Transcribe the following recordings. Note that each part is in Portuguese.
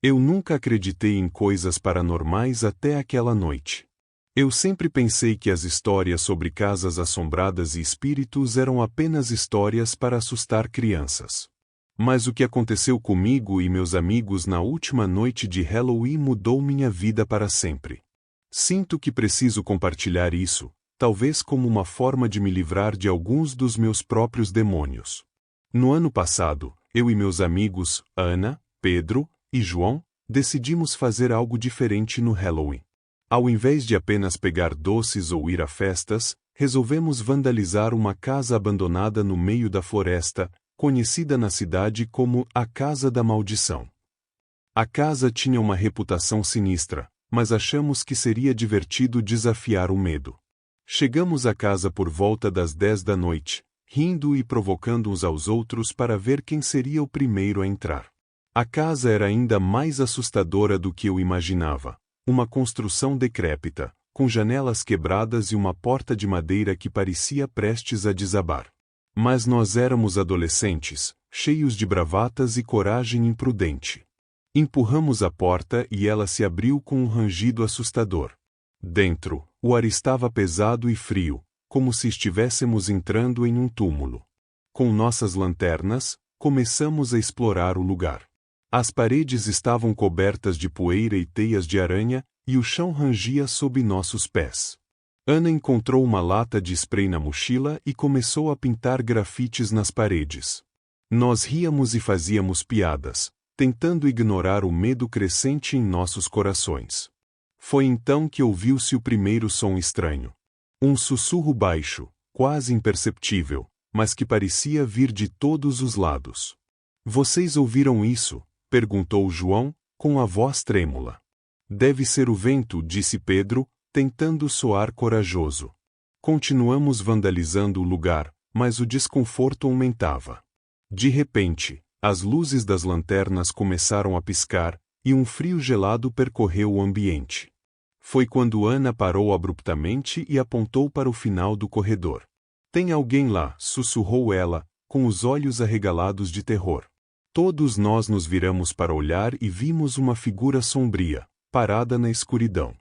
Eu nunca acreditei em coisas paranormais até aquela noite. Eu sempre pensei que as histórias sobre casas assombradas e espíritos eram apenas histórias para assustar crianças. Mas o que aconteceu comigo e meus amigos na última noite de Halloween mudou minha vida para sempre. Sinto que preciso compartilhar isso, talvez como uma forma de me livrar de alguns dos meus próprios demônios. No ano passado, eu e meus amigos, Ana, Pedro e João, decidimos fazer algo diferente no Halloween. Ao invés de apenas pegar doces ou ir a festas, resolvemos vandalizar uma casa abandonada no meio da floresta, conhecida na cidade como a Casa da Maldição. A casa tinha uma reputação sinistra, mas achamos que seria divertido desafiar o medo. Chegamos à casa por volta das 10 da noite, rindo e provocando uns aos outros para ver quem seria o primeiro a entrar. A casa era ainda mais assustadora do que eu imaginava. Uma construção decrépita, com janelas quebradas e uma porta de madeira que parecia prestes a desabar. Mas nós éramos adolescentes, cheios de bravatas e coragem imprudente. Empurramos a porta e ela se abriu com um rangido assustador. Dentro, o ar estava pesado e frio, como se estivéssemos entrando em um túmulo. Com nossas lanternas, começamos a explorar o lugar. As paredes estavam cobertas de poeira e teias de aranha, e o chão rangia sob nossos pés. Ana encontrou uma lata de spray na mochila e começou a pintar grafites nas paredes. Nós ríamos e fazíamos piadas, tentando ignorar o medo crescente em nossos corações. Foi então que ouviu-se o primeiro som estranho. Um sussurro baixo, quase imperceptível, mas que parecia vir de todos os lados. Vocês ouviram isso? Perguntou João, com a voz trêmula. Deve ser o vento, disse Pedro, tentando soar corajoso. Continuamos vandalizando o lugar, mas o desconforto aumentava. De repente, as luzes das lanternas começaram a piscar, e um frio gelado percorreu o ambiente. Foi quando Ana parou abruptamente e apontou para o final do corredor. Tem alguém lá, sussurrou ela, com os olhos arregalados de terror. Todos nós nos viramos para olhar e vimos uma figura sombria, parada na escuridão.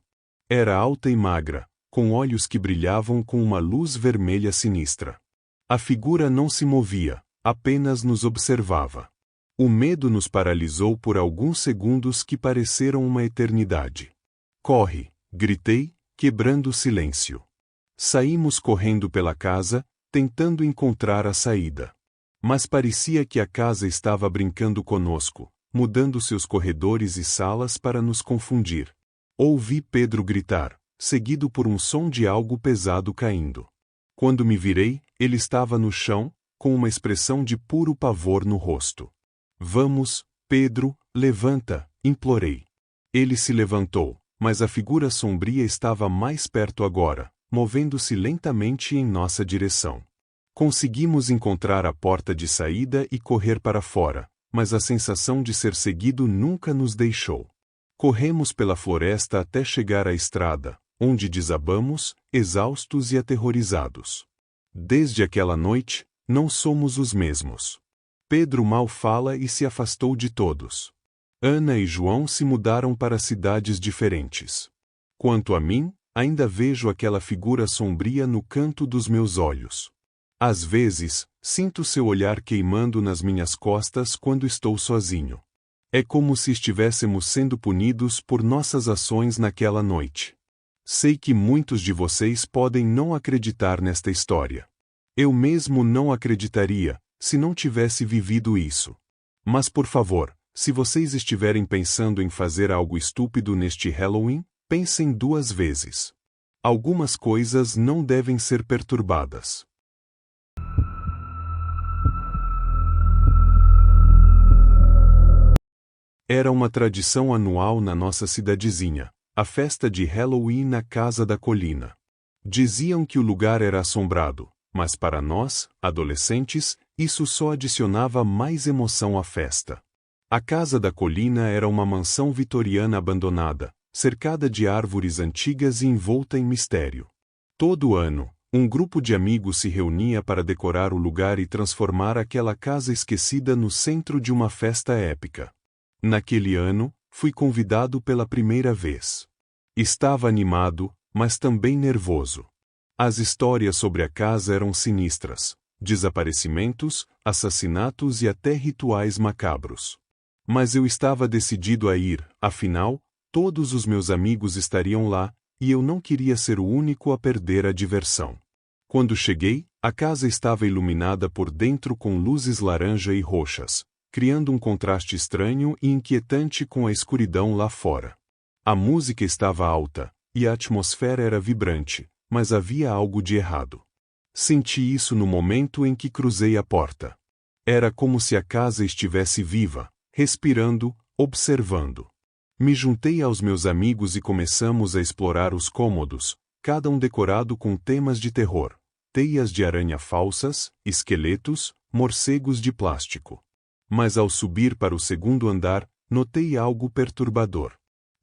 Era alta e magra, com olhos que brilhavam com uma luz vermelha sinistra. A figura não se movia, apenas nos observava. O medo nos paralisou por alguns segundos que pareceram uma eternidade. Corre! Gritei, quebrando o silêncio. Saímos correndo pela casa, tentando encontrar a saída. Mas parecia que a casa estava brincando conosco, mudando seus corredores e salas para nos confundir. Ouvi Pedro gritar, seguido por um som de algo pesado caindo. Quando me virei, ele estava no chão, com uma expressão de puro pavor no rosto. Vamos, Pedro, levanta, implorei. Ele se levantou, mas a figura sombria estava mais perto agora, movendo-se lentamente em nossa direção. Conseguimos encontrar a porta de saída e correr para fora, mas a sensação de ser seguido nunca nos deixou. Corremos pela floresta até chegar à estrada, onde desabamos, exaustos e aterrorizados. Desde aquela noite, não somos os mesmos. Pedro mal fala e se afastou de todos. Ana e João se mudaram para cidades diferentes. Quanto a mim, ainda vejo aquela figura sombria no canto dos meus olhos. Às vezes, sinto seu olhar queimando nas minhas costas quando estou sozinho. É como se estivéssemos sendo punidos por nossas ações naquela noite. Sei que muitos de vocês podem não acreditar nesta história. Eu mesmo não acreditaria, se não tivesse vivido isso. Mas por favor, se vocês estiverem pensando em fazer algo estúpido neste Halloween, pensem 2 vezes. Algumas coisas não devem ser perturbadas. Era uma tradição anual na nossa cidadezinha, a festa de Halloween na Casa da Colina. Diziam que o lugar era assombrado, mas para nós, adolescentes, isso só adicionava mais emoção à festa. A Casa da Colina era uma mansão vitoriana abandonada, cercada de árvores antigas e envolta em mistério. Todo ano, um grupo de amigos se reunia para decorar o lugar e transformar aquela casa esquecida no centro de uma festa épica. Naquele ano, Fui convidado pela primeira vez. Estava animado, mas também nervoso. As histórias sobre a casa eram sinistras: desaparecimentos, assassinatos e até rituais macabros. Mas eu estava decidido a ir, afinal, todos os meus amigos estariam lá, e eu não queria ser o único a perder a diversão. Quando cheguei, a casa estava iluminada por dentro com luzes laranja e roxas, criando um contraste estranho e inquietante com a escuridão lá fora. A música estava alta, e a atmosfera era vibrante, mas havia algo de errado. Senti isso no momento em que cruzei a porta. Era como se a casa estivesse viva, respirando, observando. Me juntei aos meus amigos e começamos a explorar os cômodos, cada um decorado com temas de terror: teias de aranha falsas, esqueletos, morcegos de plástico. Mas ao subir para o segundo andar, notei algo perturbador.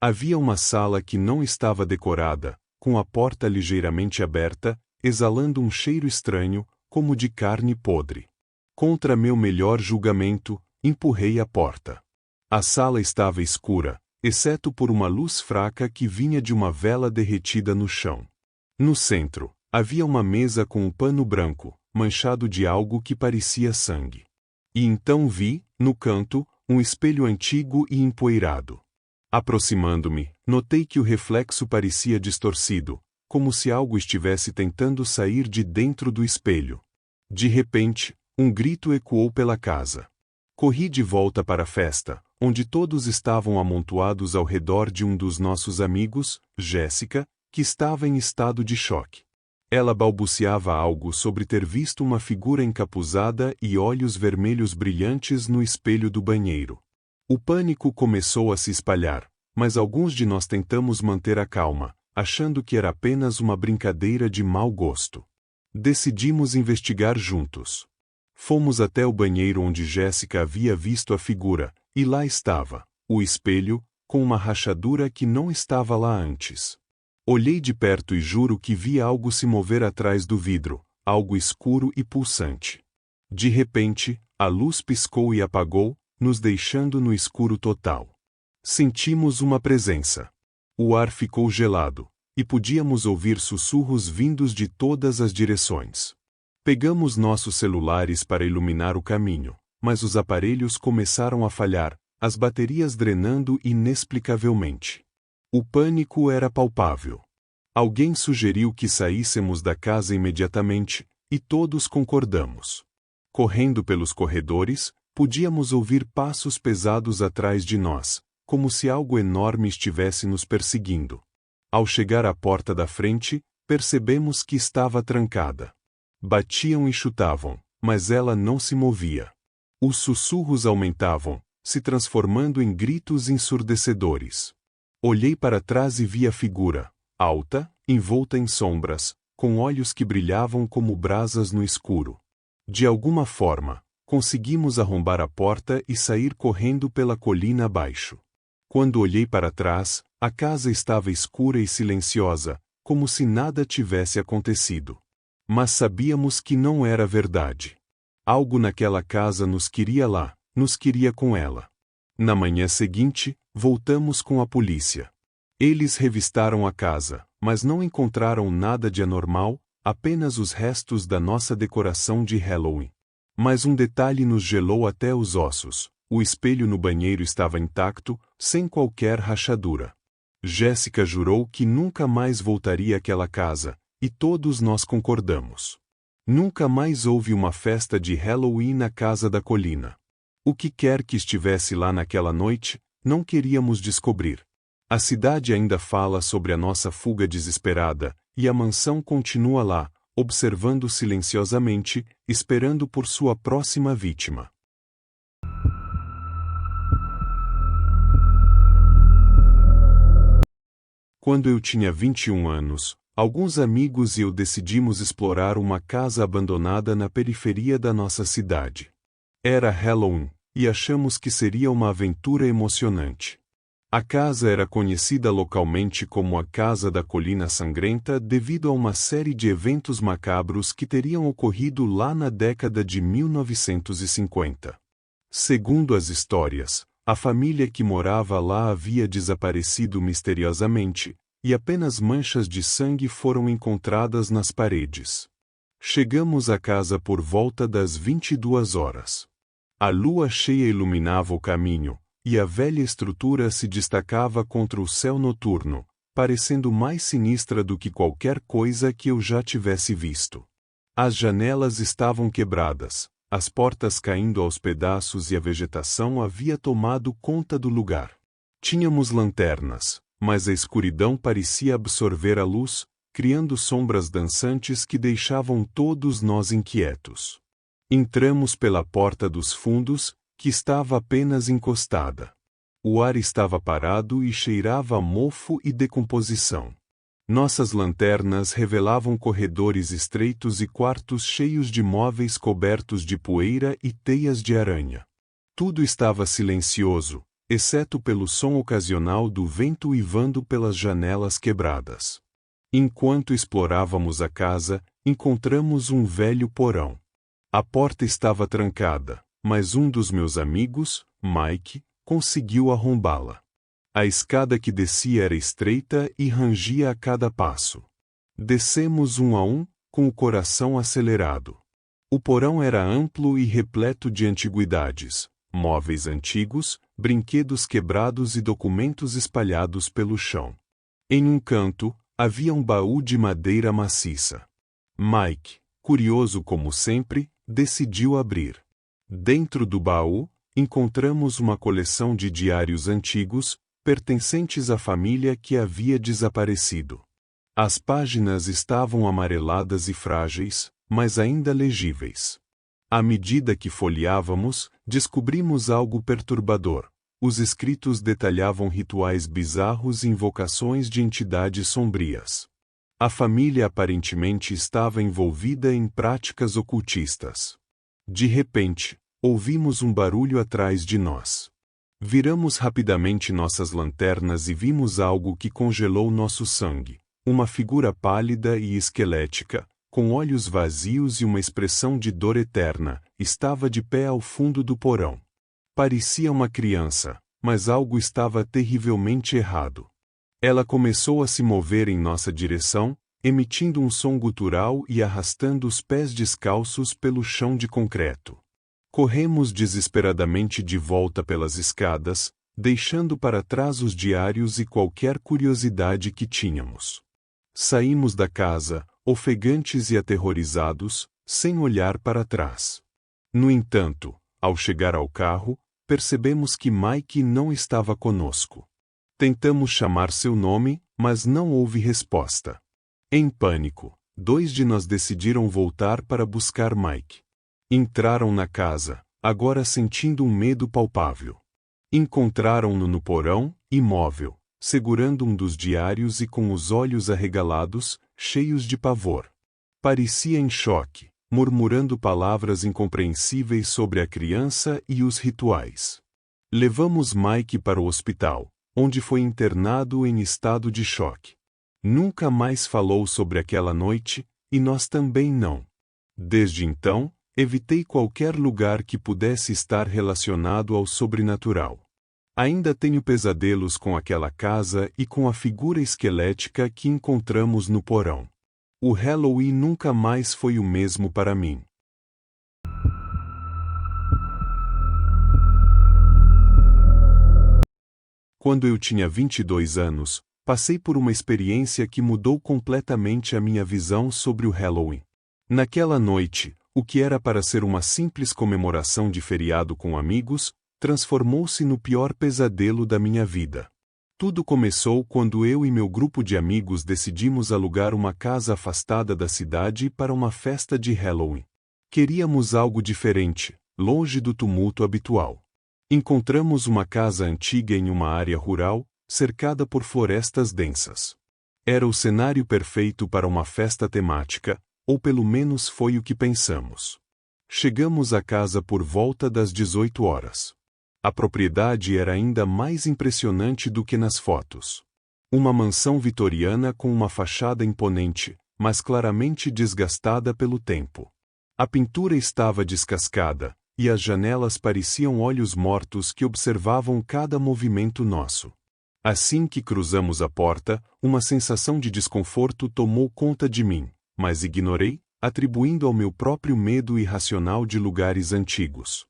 Havia uma sala que não estava decorada, com a porta ligeiramente aberta, exalando um cheiro estranho, como de carne podre. Contra meu melhor julgamento, empurrei a porta. A sala estava escura, exceto por uma luz fraca que vinha de uma vela derretida no chão. No centro, havia uma mesa com um pano branco, manchado de algo que parecia sangue. E então vi, no canto, um espelho antigo e empoeirado. Aproximando-me, notei que o reflexo parecia distorcido, como se algo estivesse tentando sair de dentro do espelho. De repente, um grito ecoou pela casa. Corri de volta para a festa, onde todos estavam amontoados ao redor de um dos nossos amigos, Jéssica, que estava em estado de choque. Ela balbuciava algo sobre ter visto uma figura encapuzada e olhos vermelhos brilhantes no espelho do banheiro. O pânico começou a se espalhar, mas alguns de nós tentamos manter a calma, achando que era apenas uma brincadeira de mau gosto. Decidimos investigar juntos. Fomos até o banheiro onde Jéssica havia visto a figura, e lá estava, o espelho, com uma rachadura que não estava lá antes. Olhei de perto e juro que vi algo se mover atrás do vidro, algo escuro e pulsante. De repente, a luz piscou e apagou, nos deixando no escuro total. Sentimos uma presença. O ar ficou gelado, e podíamos ouvir sussurros vindos de todas as direções. Pegamos nossos celulares para iluminar o caminho, mas os aparelhos começaram a falhar, as baterias drenando inexplicavelmente. O pânico era palpável. Alguém sugeriu que saíssemos da casa imediatamente, e todos concordamos. Correndo pelos corredores, podíamos ouvir passos pesados atrás de nós, como se algo enorme estivesse nos perseguindo. Ao chegar à porta da frente, percebemos que estava trancada. Batiam e chutavam, mas ela não se movia. Os sussurros aumentavam, se transformando em gritos ensurdecedores. Olhei para trás e vi a figura, alta, envolta em sombras, com olhos que brilhavam como brasas no escuro. De alguma forma, conseguimos arrombar a porta e sair correndo pela colina abaixo. Quando olhei para trás, a casa estava escura e silenciosa, como se nada tivesse acontecido. Mas sabíamos que não era verdade. Algo naquela casa nos queria lá, nos queria com ela. Na manhã seguinte, voltamos com a polícia. Eles revistaram a casa, mas não encontraram nada de anormal, apenas os restos da nossa decoração de Halloween. Mas um detalhe nos gelou até os ossos: o espelho no banheiro estava intacto, sem qualquer rachadura. Jéssica jurou que nunca mais voltaria àquela casa, e todos nós concordamos. Nunca mais houve uma festa de Halloween na casa da colina. O que quer que estivesse lá naquela noite, não queríamos descobrir. A cidade ainda fala sobre a nossa fuga desesperada, e a mansão continua lá, observando silenciosamente, esperando por sua próxima vítima. Quando eu tinha 21 anos, alguns amigos e eu decidimos explorar uma casa abandonada na periferia da nossa cidade. Era Halloween, e achamos que seria uma aventura emocionante. A casa era conhecida localmente como a Casa da Colina Sangrenta devido a uma série de eventos macabros que teriam ocorrido lá na década de 1950. Segundo as histórias, A família que morava lá havia desaparecido misteriosamente, e apenas manchas de sangue foram encontradas nas paredes. Chegamos à casa por volta das 22 horas. A lua cheia iluminava o caminho, e a velha estrutura se destacava contra o céu noturno, parecendo mais sinistra do que qualquer coisa que eu já tivesse visto. As janelas estavam quebradas, as portas caindo aos pedaços e a vegetação havia tomado conta do lugar. Tínhamos lanternas, mas a escuridão parecia absorver a luz, criando sombras dançantes que deixavam todos nós inquietos. Entramos pela porta dos fundos, que estava apenas encostada. O ar estava parado e cheirava a mofo e decomposição. Nossas lanternas revelavam corredores estreitos e quartos cheios de móveis cobertos de poeira e teias de aranha. Tudo estava silencioso, exceto pelo som ocasional do vento uivando pelas janelas quebradas. Enquanto explorávamos a casa, encontramos um velho porão. A porta estava trancada, mas um dos meus amigos, Mike, conseguiu arrombá-la. A escada que descia era estreita e rangia a cada passo. Descemos um a um, com o coração acelerado. O porão era amplo e repleto de antiguidades, móveis antigos, brinquedos quebrados e documentos espalhados pelo chão. Em um canto, havia um baú de madeira maciça. Mike, curioso como sempre, decidiu abrir. Dentro do baú, encontramos uma coleção de diários antigos, pertencentes à família que havia desaparecido. As páginas estavam amareladas e frágeis, mas ainda legíveis. À medida que folheávamos, descobrimos algo perturbador. Os escritos detalhavam rituais bizarros e invocações de entidades sombrias. A família aparentemente estava envolvida em práticas ocultistas. De repente, ouvimos um barulho atrás de nós. Viramos rapidamente nossas lanternas e vimos algo que congelou nosso sangue. Uma figura pálida e esquelética, com olhos vazios e uma expressão de dor eterna, estava de pé ao fundo do porão. Parecia uma criança, mas algo estava terrivelmente errado. Ela começou a se mover em nossa direção, emitindo um som gutural e arrastando os pés descalços pelo chão de concreto. Corremos desesperadamente de volta pelas escadas, deixando para trás os diários e qualquer curiosidade que tínhamos. Saímos da casa, ofegantes e aterrorizados, sem olhar para trás. No entanto, ao chegar ao carro, percebemos que Mike não estava conosco. Tentamos chamar seu nome, mas não houve resposta. Em pânico, 2 de nós decidiram voltar para buscar Mike. Entraram na casa, agora sentindo um medo palpável. Encontraram-no no porão, imóvel, segurando um dos diários e com os olhos arregalados, cheios de pavor. Parecia em choque, murmurando palavras incompreensíveis sobre a criança e os rituais. Levamos Mike para o hospital, onde foi internado em estado de choque. Nunca mais falou sobre aquela noite, e nós também não. Desde então, evitei qualquer lugar que pudesse estar relacionado ao sobrenatural. Ainda tenho pesadelos com aquela casa e com a figura esquelética que encontramos no porão. O Halloween nunca mais foi o mesmo para mim. Quando eu tinha 22 anos, passei por uma experiência que mudou completamente a minha visão sobre o Halloween. Naquela noite, o que era para ser uma simples comemoração de feriado com amigos, transformou-se no pior pesadelo da minha vida. Tudo começou quando eu e meu grupo de amigos decidimos alugar uma casa afastada da cidade para uma festa de Halloween. Queríamos algo diferente, longe do tumulto habitual. Encontramos uma casa antiga em uma área rural, cercada por florestas densas. Era o cenário perfeito para uma festa temática, ou pelo menos foi o que pensamos. Chegamos à casa por volta das 18 horas. A propriedade era ainda mais impressionante do que nas fotos. Uma mansão vitoriana com uma fachada imponente, mas claramente desgastada pelo tempo. A pintura estava descascada, e as janelas pareciam olhos mortos que observavam cada movimento nosso. Assim que cruzamos a porta, uma sensação de desconforto tomou conta de mim, mas ignorei, atribuindo ao meu próprio medo irracional de lugares antigos.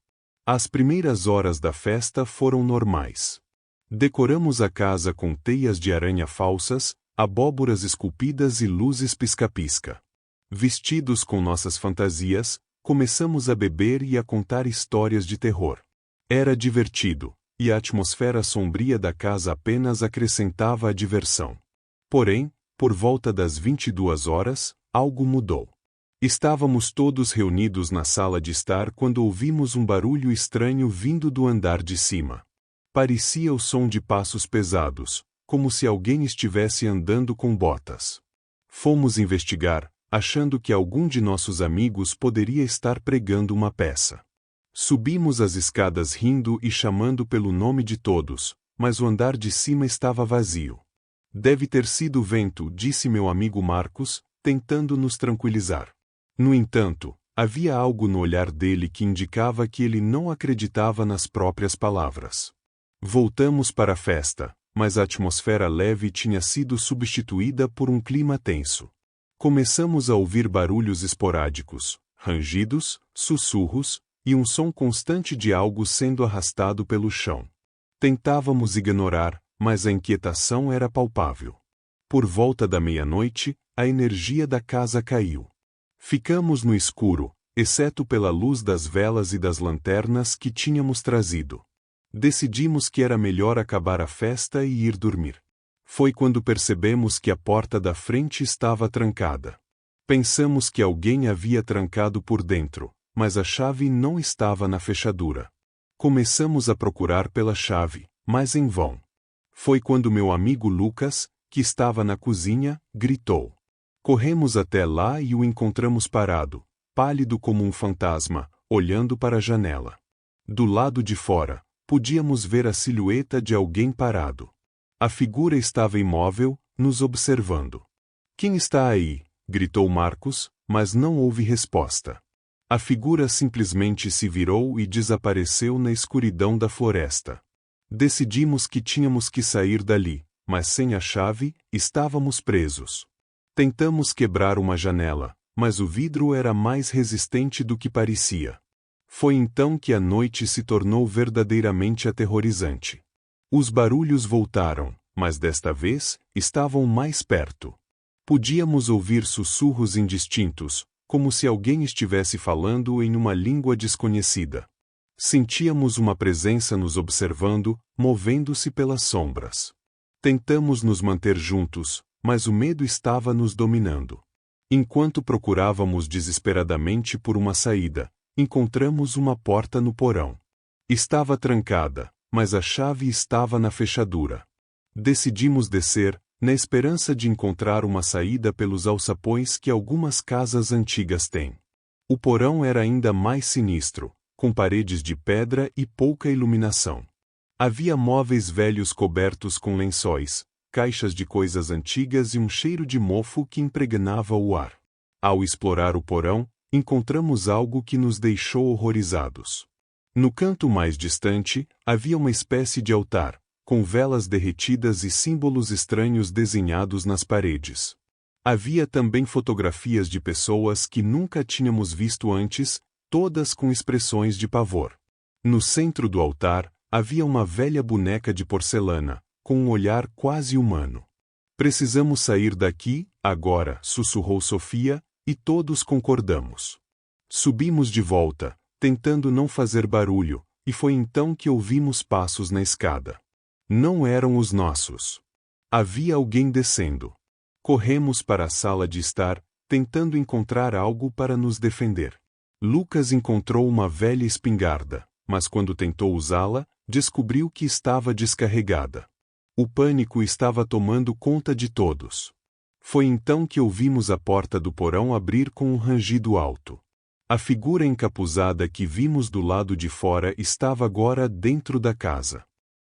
As primeiras horas da festa foram normais. Decoramos a casa com teias de aranha falsas, abóboras esculpidas e luzes pisca-pisca. Vestidos com nossas fantasias, começamos a beber e a contar histórias de terror. Era divertido, e a atmosfera sombria da casa apenas acrescentava a diversão. Porém, por volta das 22 horas, algo mudou. Estávamos todos reunidos na sala de estar quando ouvimos um barulho estranho vindo do andar de cima. Parecia o som de passos pesados, como se alguém estivesse andando com botas. Fomos investigar, achando que algum de nossos amigos poderia estar pregando uma peça. Subimos as escadas rindo e chamando pelo nome de todos, mas o andar de cima estava vazio. Deve ter sido o vento, disse meu amigo Marcos, tentando nos tranquilizar. No entanto, havia algo no olhar dele que indicava que ele não acreditava nas próprias palavras. Voltamos para a festa, mas a atmosfera leve tinha sido substituída por um clima tenso. Começamos a ouvir barulhos esporádicos, rangidos, sussurros, e um som constante de algo sendo arrastado pelo chão. Tentávamos ignorar, mas a inquietação era palpável. Por volta da meia-noite, a energia da casa caiu. Ficamos no escuro, exceto pela luz das velas e das lanternas que tínhamos trazido. Decidimos que era melhor acabar a festa e ir dormir. Foi quando percebemos que a porta da frente estava trancada. Pensamos que alguém havia trancado por dentro, mas a chave não estava na fechadura. Começamos a procurar pela chave, mas em vão. Foi quando meu amigo Lucas, que estava na cozinha, gritou. Corremos até lá e o encontramos parado, pálido como um fantasma, olhando para a janela. Do lado de fora, podíamos ver a silhueta de alguém parado. A figura estava imóvel, nos observando. Quem está aí? Gritou Marcos, mas não houve resposta. A figura simplesmente se virou e desapareceu na escuridão da floresta. Decidimos que tínhamos que sair dali, mas sem a chave, estávamos presos. Tentamos quebrar uma janela, mas o vidro era mais resistente do que parecia. Foi então que a noite se tornou verdadeiramente aterrorizante. Os barulhos voltaram, mas desta vez, estavam mais perto. Podíamos ouvir sussurros indistintos, como se alguém estivesse falando em uma língua desconhecida. Sentíamos uma presença nos observando, movendo-se pelas sombras. Tentamos nos manter juntos, mas o medo estava nos dominando. Enquanto procurávamos desesperadamente por uma saída, encontramos uma porta no porão. Estava trancada, mas a chave estava na fechadura. Decidimos descer, na esperança de encontrar uma saída pelos alçapões que algumas casas antigas têm. O porão era ainda mais sinistro, com paredes de pedra e pouca iluminação. Havia móveis velhos cobertos com lençóis, caixas de coisas antigas e um cheiro de mofo que impregnava o ar. Ao explorar o porão, encontramos algo que nos deixou horrorizados. No canto mais distante, havia uma espécie de altar, com velas derretidas e símbolos estranhos desenhados nas paredes. Havia também fotografias de pessoas que nunca tínhamos visto antes, todas com expressões de pavor. No centro do altar, havia uma velha boneca de porcelana, com um olhar quase humano. Precisamos sair daqui, agora, sussurrou Sofia, e todos concordamos. Subimos de volta, tentando não fazer barulho, e foi então que ouvimos passos na escada. Não eram os nossos. Havia alguém descendo. Corremos para a sala de estar, tentando encontrar algo para nos defender. Lucas encontrou uma velha espingarda, mas quando tentou usá-la, descobriu que estava descarregada. O pânico estava tomando conta de todos. Foi então que ouvimos a porta do porão abrir com um rangido alto. A figura encapuzada que vimos do lado de fora estava agora dentro da casa.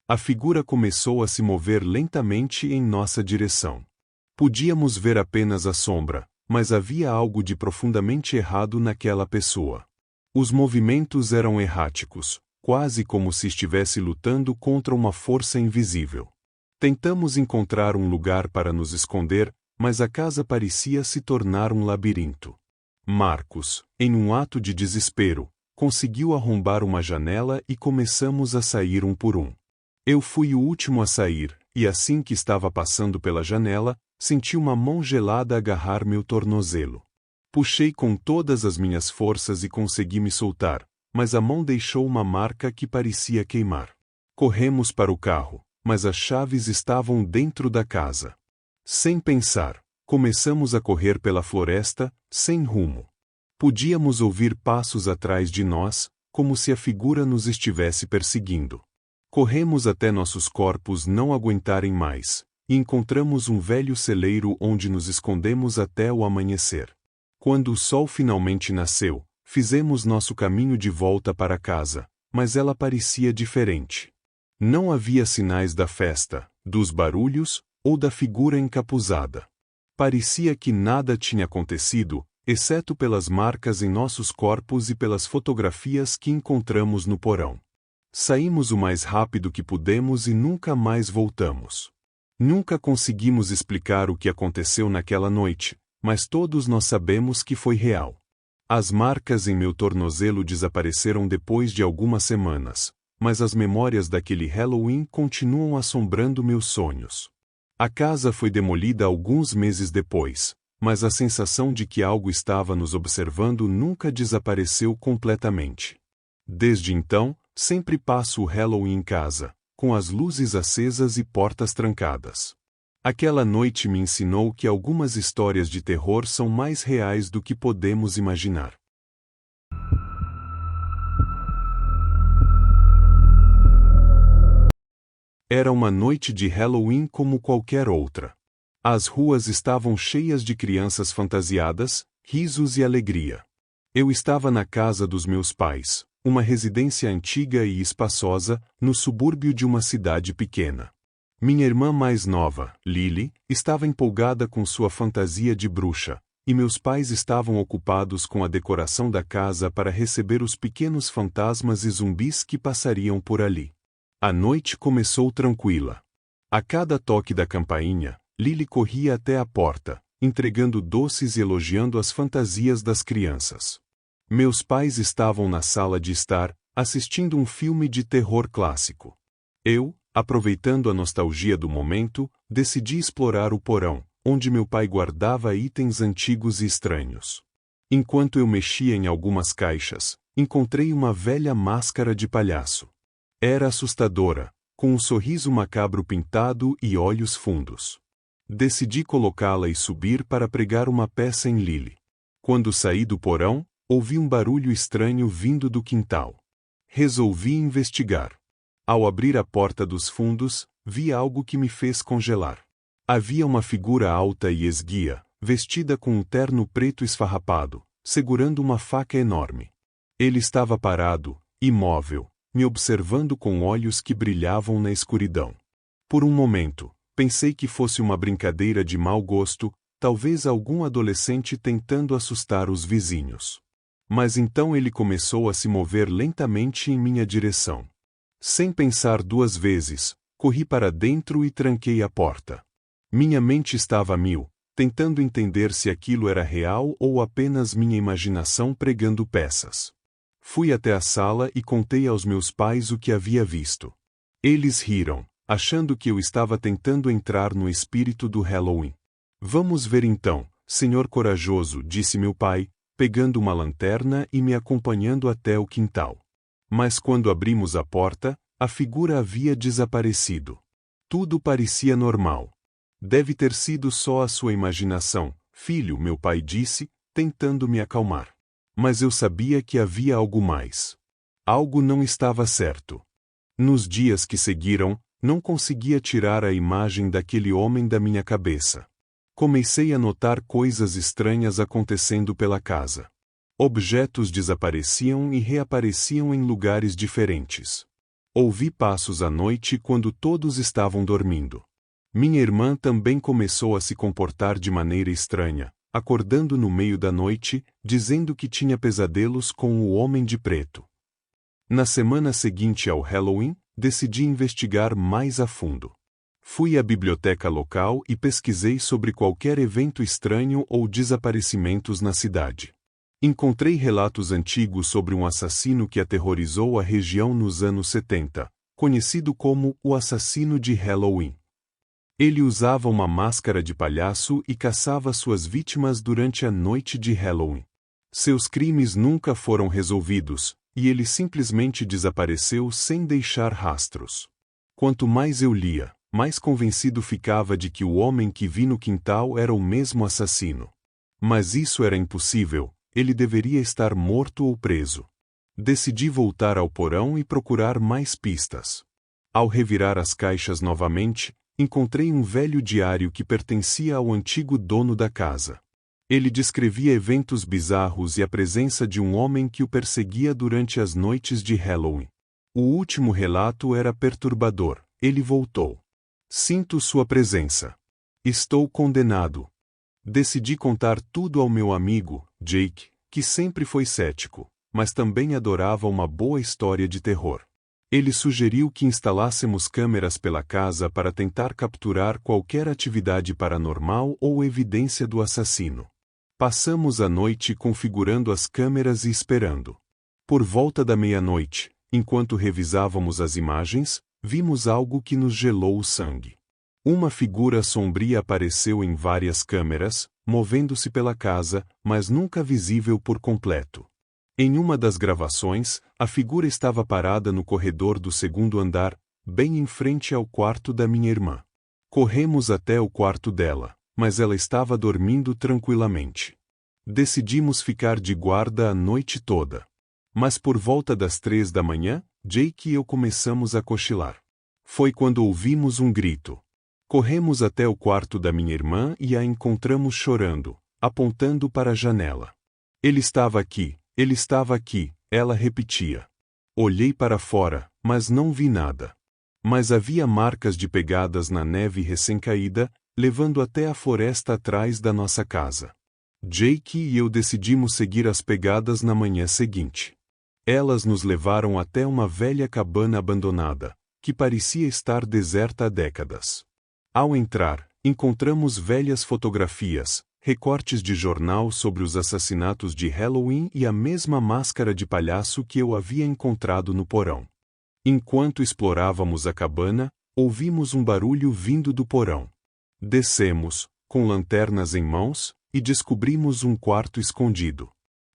A figura começou a se mover lentamente em nossa direção. Podíamos ver apenas a sombra, mas havia algo de profundamente errado naquela pessoa. Os movimentos eram erráticos, quase como se estivesse lutando contra uma força invisível. Tentamos encontrar um lugar para nos esconder, mas a casa parecia se tornar um labirinto. Marcos, em um ato de desespero, conseguiu arrombar uma janela e começamos a sair um por um. Eu fui o último a sair, e assim que estava passando pela janela, senti uma mão gelada agarrar meu tornozelo. Puxei com todas as minhas forças e consegui me soltar, mas a mão deixou uma marca que parecia queimar. Corremos para o carro, mas as chaves estavam dentro da casa. Sem pensar, começamos a correr pela floresta, sem rumo. Podíamos ouvir passos atrás de nós, como se a figura nos estivesse perseguindo. Corremos até nossos corpos não aguentarem mais, e encontramos um velho celeiro onde nos escondemos até o amanhecer. Quando o sol finalmente nasceu, fizemos nosso caminho de volta para casa, mas ela parecia diferente. Não havia sinais da festa, dos barulhos, ou da figura encapuzada. Parecia que nada tinha acontecido, exceto pelas marcas em nossos corpos e pelas fotografias que encontramos no porão. Saímos o mais rápido que pudemos e nunca mais voltamos. Nunca conseguimos explicar o que aconteceu naquela noite, mas todos nós sabemos que foi real. As marcas em meu tornozelo desapareceram depois de algumas semanas, mas as memórias daquele Halloween continuam assombrando meus sonhos. A casa foi demolida alguns meses depois, mas a sensação de que algo estava nos observando nunca desapareceu completamente. Desde então, sempre passo o Halloween em casa, com as luzes acesas e portas trancadas. Aquela noite me ensinou que algumas histórias de terror são mais reais do que podemos imaginar. Era uma noite de Halloween como qualquer outra. As ruas estavam cheias de crianças fantasiadas, risos e alegria. Eu estava na casa dos meus pais, uma residência antiga e espaçosa, no subúrbio de uma cidade pequena. Minha irmã mais nova, Lily, estava empolgada com sua fantasia de bruxa, e meus pais estavam ocupados com a decoração da casa para receber os pequenos fantasmas e zumbis que passariam por ali. A noite começou tranquila. A cada toque da campainha, Lily corria até a porta, entregando doces e elogiando as fantasias das crianças. Meus pais estavam na sala de estar, assistindo um filme de terror clássico. Eu, aproveitando a nostalgia do momento, decidi explorar o porão, onde meu pai guardava itens antigos e estranhos. Enquanto eu mexia em algumas caixas, encontrei uma velha máscara de palhaço. Era assustadora, com um sorriso macabro pintado e olhos fundos. Decidi colocá-la e subir para pregar uma peça em Lily. Quando saí do porão, ouvi um barulho estranho vindo do quintal. Resolvi investigar. Ao abrir a porta dos fundos, vi algo que me fez congelar. Havia uma figura alta e esguia, vestida com um terno preto esfarrapado, segurando uma faca enorme. Ele estava parado, imóvel, me observando com olhos que brilhavam na escuridão. Por um momento, pensei que fosse uma brincadeira de mau gosto, talvez algum adolescente tentando assustar os vizinhos. Mas então ele começou a se mover lentamente em minha direção. Sem pensar duas vezes, corri para dentro e tranquei a porta. Minha mente estava a mil, tentando entender se aquilo era real ou apenas minha imaginação pregando peças. Fui até a sala e contei aos meus pais o que havia visto. Eles riram, achando que eu estava tentando entrar no espírito do Halloween. Vamos ver então, senhor corajoso, disse meu pai, pegando uma lanterna e me acompanhando até o quintal. Mas quando abrimos a porta, a figura havia desaparecido. Tudo parecia normal. Deve ter sido só a sua imaginação, filho, meu pai disse, tentando me acalmar. Mas eu sabia que havia algo mais. Algo não estava certo. Nos dias que seguiram, não conseguia tirar a imagem daquele homem da minha cabeça. Comecei a notar coisas estranhas acontecendo pela casa. Objetos desapareciam e reapareciam em lugares diferentes. Ouvi passos à noite quando todos estavam dormindo. Minha irmã também começou a se comportar de maneira estranha, acordando no meio da noite, dizendo que tinha pesadelos com o Homem de Preto. Na semana seguinte ao Halloween, decidi investigar mais a fundo. Fui à biblioteca local e pesquisei sobre qualquer evento estranho ou desaparecimentos na cidade. Encontrei relatos antigos sobre um assassino que aterrorizou a região nos anos 70, conhecido como o assassino de Halloween. Ele usava uma máscara de palhaço e caçava suas vítimas durante a noite de Halloween. Seus crimes nunca foram resolvidos, e ele simplesmente desapareceu sem deixar rastros. Quanto mais eu lia, mais convencido ficava de que o homem que vi no quintal era o mesmo assassino. Mas isso era impossível, ele deveria estar morto ou preso. Decidi voltar ao porão e procurar mais pistas. Ao revirar as caixas novamente, encontrei um velho diário que pertencia ao antigo dono da casa. Ele descrevia eventos bizarros e a presença de um homem que o perseguia durante as noites de Halloween. O último relato era perturbador. Ele voltou. Sinto sua presença. Estou condenado. Decidi contar tudo ao meu amigo, Jake, que sempre foi cético, mas também adorava uma boa história de terror. Ele sugeriu que instalássemos câmeras pela casa para tentar capturar qualquer atividade paranormal ou evidência do assassino. Passamos a noite configurando as câmeras e esperando. Por volta da meia-noite, enquanto revisávamos as imagens, vimos algo que nos gelou o sangue. Uma figura sombria apareceu em várias câmeras, movendo-se pela casa, mas nunca visível por completo. Em uma das gravações, a figura estava parada no corredor do segundo andar, bem em frente ao quarto da minha irmã. Corremos até o quarto dela, mas ela estava dormindo tranquilamente. Decidimos ficar de guarda a noite toda. Mas por volta das 3 da manhã, Jake e eu começamos a cochilar. Foi quando ouvimos um grito. Corremos até o quarto da minha irmã e a encontramos chorando, apontando para a janela. Ele estava aqui, ela repetia. Olhei para fora, mas não vi nada. Mas havia marcas de pegadas na neve recém-caída, levando até a floresta atrás da nossa casa. Jake e eu decidimos seguir as pegadas na manhã seguinte. Elas nos levaram até uma velha cabana abandonada, que parecia estar deserta há décadas. Ao entrar, encontramos velhas fotografias, recortes de jornal sobre os assassinatos de Halloween e a mesma máscara de palhaço que eu havia encontrado no porão. Enquanto explorávamos a cabana, ouvimos um barulho vindo do porão. Descemos, com lanternas em mãos, e descobrimos um quarto escondido.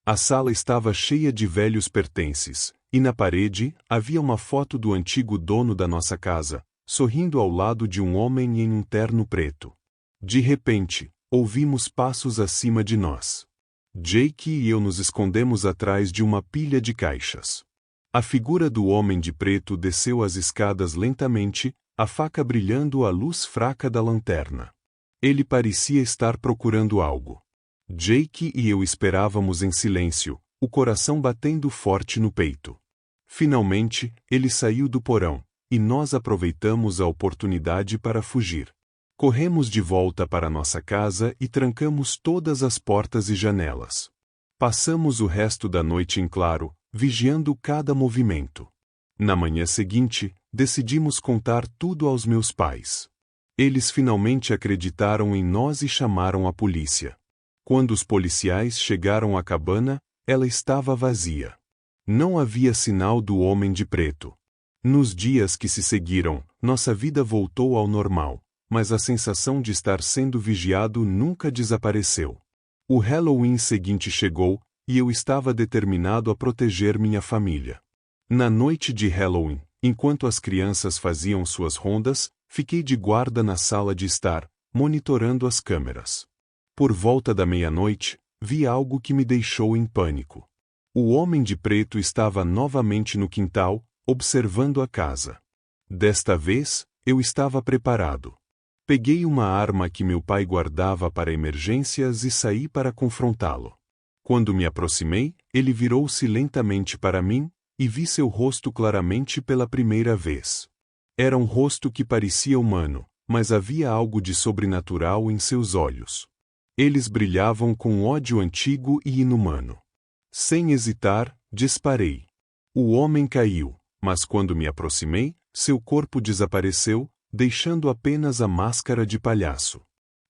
A sala estava cheia de velhos pertences, e na parede havia uma foto do antigo dono da nossa casa, sorrindo ao lado de um homem em um terno preto. De repente, ouvimos passos acima de nós. Jake e eu nos escondemos atrás de uma pilha de caixas. A figura do homem de preto desceu as escadas lentamente, a faca brilhando à luz fraca da lanterna. Ele parecia estar procurando algo. Jake e eu esperávamos em silêncio, o coração batendo forte no peito. Finalmente, ele saiu do porão, e nós aproveitamos a oportunidade para fugir. Corremos de volta para nossa casa e trancamos todas as portas e janelas. Passamos o resto da noite em claro, vigiando cada movimento. Na manhã seguinte, decidimos contar tudo aos meus pais. Eles finalmente acreditaram em nós e chamaram a polícia. Quando os policiais chegaram à cabana, ela estava vazia. Não havia sinal do homem de preto. Nos dias que se seguiram, nossa vida voltou ao normal, mas a sensação de estar sendo vigiado nunca desapareceu. O Halloween seguinte chegou, e eu estava determinado a proteger minha família. Na noite de Halloween, enquanto as crianças faziam suas rondas, fiquei de guarda na sala de estar, monitorando as câmeras. Por volta da meia-noite, vi algo que me deixou em pânico. O homem de preto estava novamente no quintal, observando a casa. Desta vez, eu estava preparado. Peguei uma arma que meu pai guardava para emergências e saí para confrontá-lo. Quando me aproximei, ele virou-se lentamente para mim, e vi seu rosto claramente pela primeira vez. Era um rosto que parecia humano, mas havia algo de sobrenatural em seus olhos. Eles brilhavam com ódio antigo e inumano. Sem hesitar, disparei. O homem caiu, mas quando me aproximei, seu corpo desapareceu, deixando apenas a máscara de palhaço.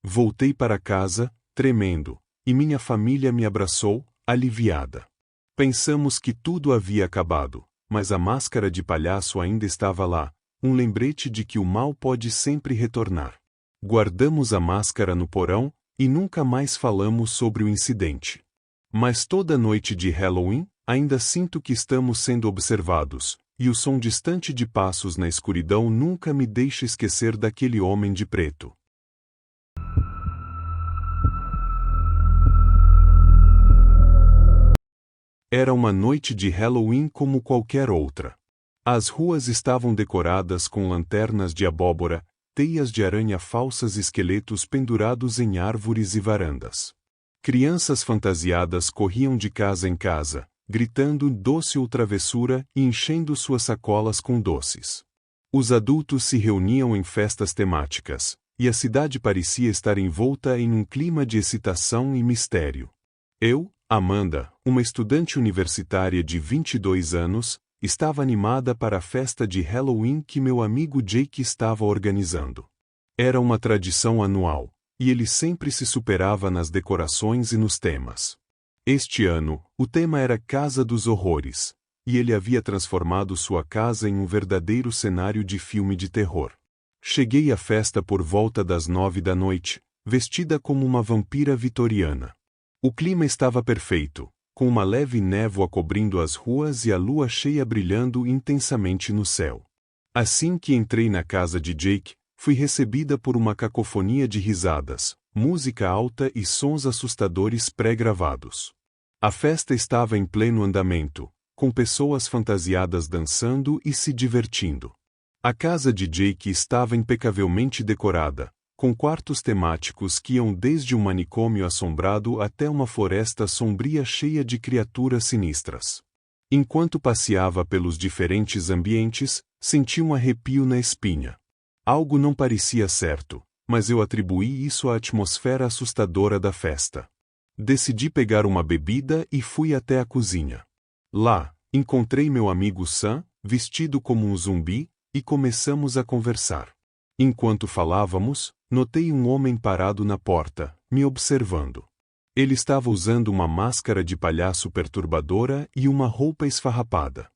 Voltei para casa, tremendo, e minha família me abraçou, aliviada. Pensamos que tudo havia acabado, mas a máscara de palhaço ainda estava lá, um lembrete de que o mal pode sempre retornar. Guardamos a máscara no porão, e nunca mais falamos sobre o incidente. Mas toda noite de Halloween, ainda sinto que estamos sendo observados, e o som distante de passos na escuridão nunca me deixa esquecer daquele homem de preto. Era uma noite de Halloween como qualquer outra. As ruas estavam decoradas com lanternas de abóbora, teias de aranha falsas e esqueletos pendurados em árvores e varandas. Crianças fantasiadas corriam de casa em casa, gritando doce ou travessura e enchendo suas sacolas com doces. Os adultos se reuniam em festas temáticas, e a cidade parecia estar envolta em um clima de excitação e mistério. Eu, Amanda, uma estudante universitária de 22 anos, estava animada para a festa de Halloween que meu amigo Jake estava organizando. Era uma tradição anual, e ele sempre se superava nas decorações e nos temas. Este ano, o tema era Casa dos Horrores, e ele havia transformado sua casa em um verdadeiro cenário de filme de terror. Cheguei à festa por volta das 9 da noite, vestida como uma vampira vitoriana. O clima estava perfeito, com uma leve névoa cobrindo as ruas e a lua cheia brilhando intensamente no céu. Assim que entrei na casa de Jake, fui recebida por uma cacofonia de risadas, música alta e sons assustadores pré-gravados. A festa estava em pleno andamento, com pessoas fantasiadas dançando e se divertindo. A casa de Jake estava impecavelmente decorada, com quartos temáticos que iam desde um manicômio assombrado até uma floresta sombria cheia de criaturas sinistras. Enquanto passeava pelos diferentes ambientes, senti um arrepio na espinha. Algo não parecia certo, mas eu atribuí isso à atmosfera assustadora da festa. Decidi pegar uma bebida e fui até a cozinha. Lá, encontrei meu amigo Sam, vestido como um zumbi, e começamos a conversar. Enquanto falávamos, notei um homem parado na porta, me observando. Ele estava usando uma máscara de palhaço perturbadora e uma roupa esfarrapada.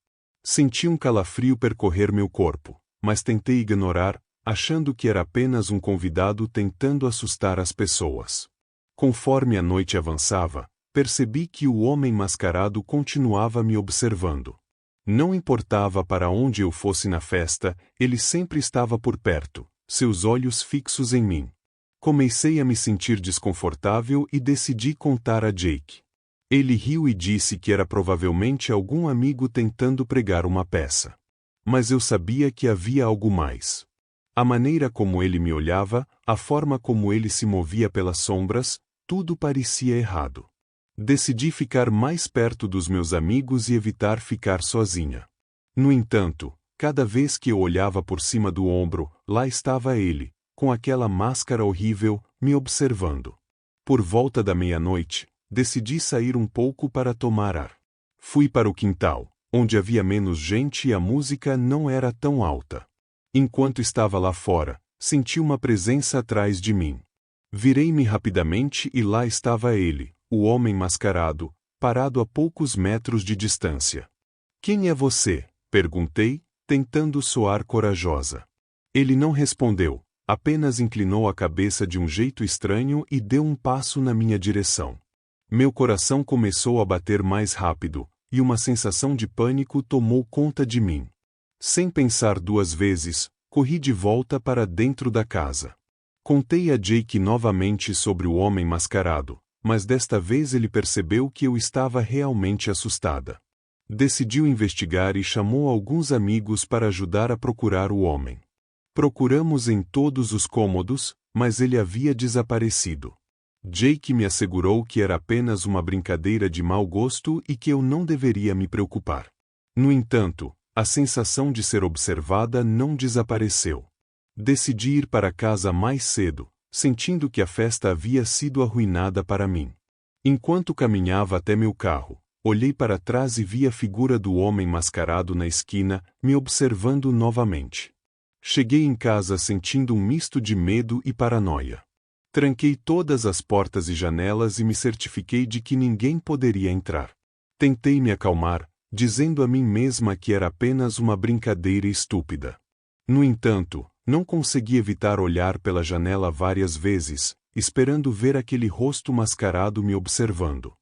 Senti um calafrio percorrer meu corpo, mas tentei ignorar, achando que era apenas um convidado tentando assustar as pessoas. Conforme a noite avançava, percebi que o homem mascarado continuava me observando. Não importava para onde eu fosse na festa, ele sempre estava por perto, seus olhos fixos em mim. Comecei a me sentir desconfortável e decidi contar a Jake. Ele riu e disse que era provavelmente algum amigo tentando pregar uma peça. Mas eu sabia que havia algo mais. A maneira como ele me olhava, a forma como ele se movia pelas sombras, tudo parecia errado. Decidi ficar mais perto dos meus amigos e evitar ficar sozinha. No entanto, cada vez que eu olhava por cima do ombro, lá estava ele, com aquela máscara horrível, me observando. Por volta da meia-noite, decidi sair um pouco para tomar ar. Fui para o quintal, onde havia menos gente e a música não era tão alta. Enquanto estava lá fora, senti uma presença atrás de mim. Virei-me rapidamente e lá estava ele, o homem mascarado, parado a poucos metros de distância. "Quem é você?" perguntei, tentando soar corajosa. Ele não respondeu, apenas inclinou a cabeça de um jeito estranho e deu um passo na minha direção. Meu coração começou a bater mais rápido, e uma sensação de pânico tomou conta de mim. Sem pensar duas vezes, corri de volta para dentro da casa. Contei a Jake novamente sobre o homem mascarado, mas desta vez ele percebeu que eu estava realmente assustada. Decidiu investigar e chamou alguns amigos para ajudar a procurar o homem. Procuramos em todos os cômodos, mas ele havia desaparecido. Jake me assegurou que era apenas uma brincadeira de mau gosto e que eu não deveria me preocupar. No entanto, a sensação de ser observada não desapareceu. Decidi ir para casa mais cedo, sentindo que a festa havia sido arruinada para mim. Enquanto caminhava até meu carro, olhei para trás e vi a figura do homem mascarado na esquina, me observando novamente. Cheguei em casa sentindo um misto de medo e paranoia. Tranquei todas as portas e janelas e me certifiquei de que ninguém poderia entrar. Tentei me acalmar, dizendo a mim mesma que era apenas uma brincadeira estúpida. No entanto, não consegui evitar olhar pela janela várias vezes, esperando ver aquele rosto mascarado me observando.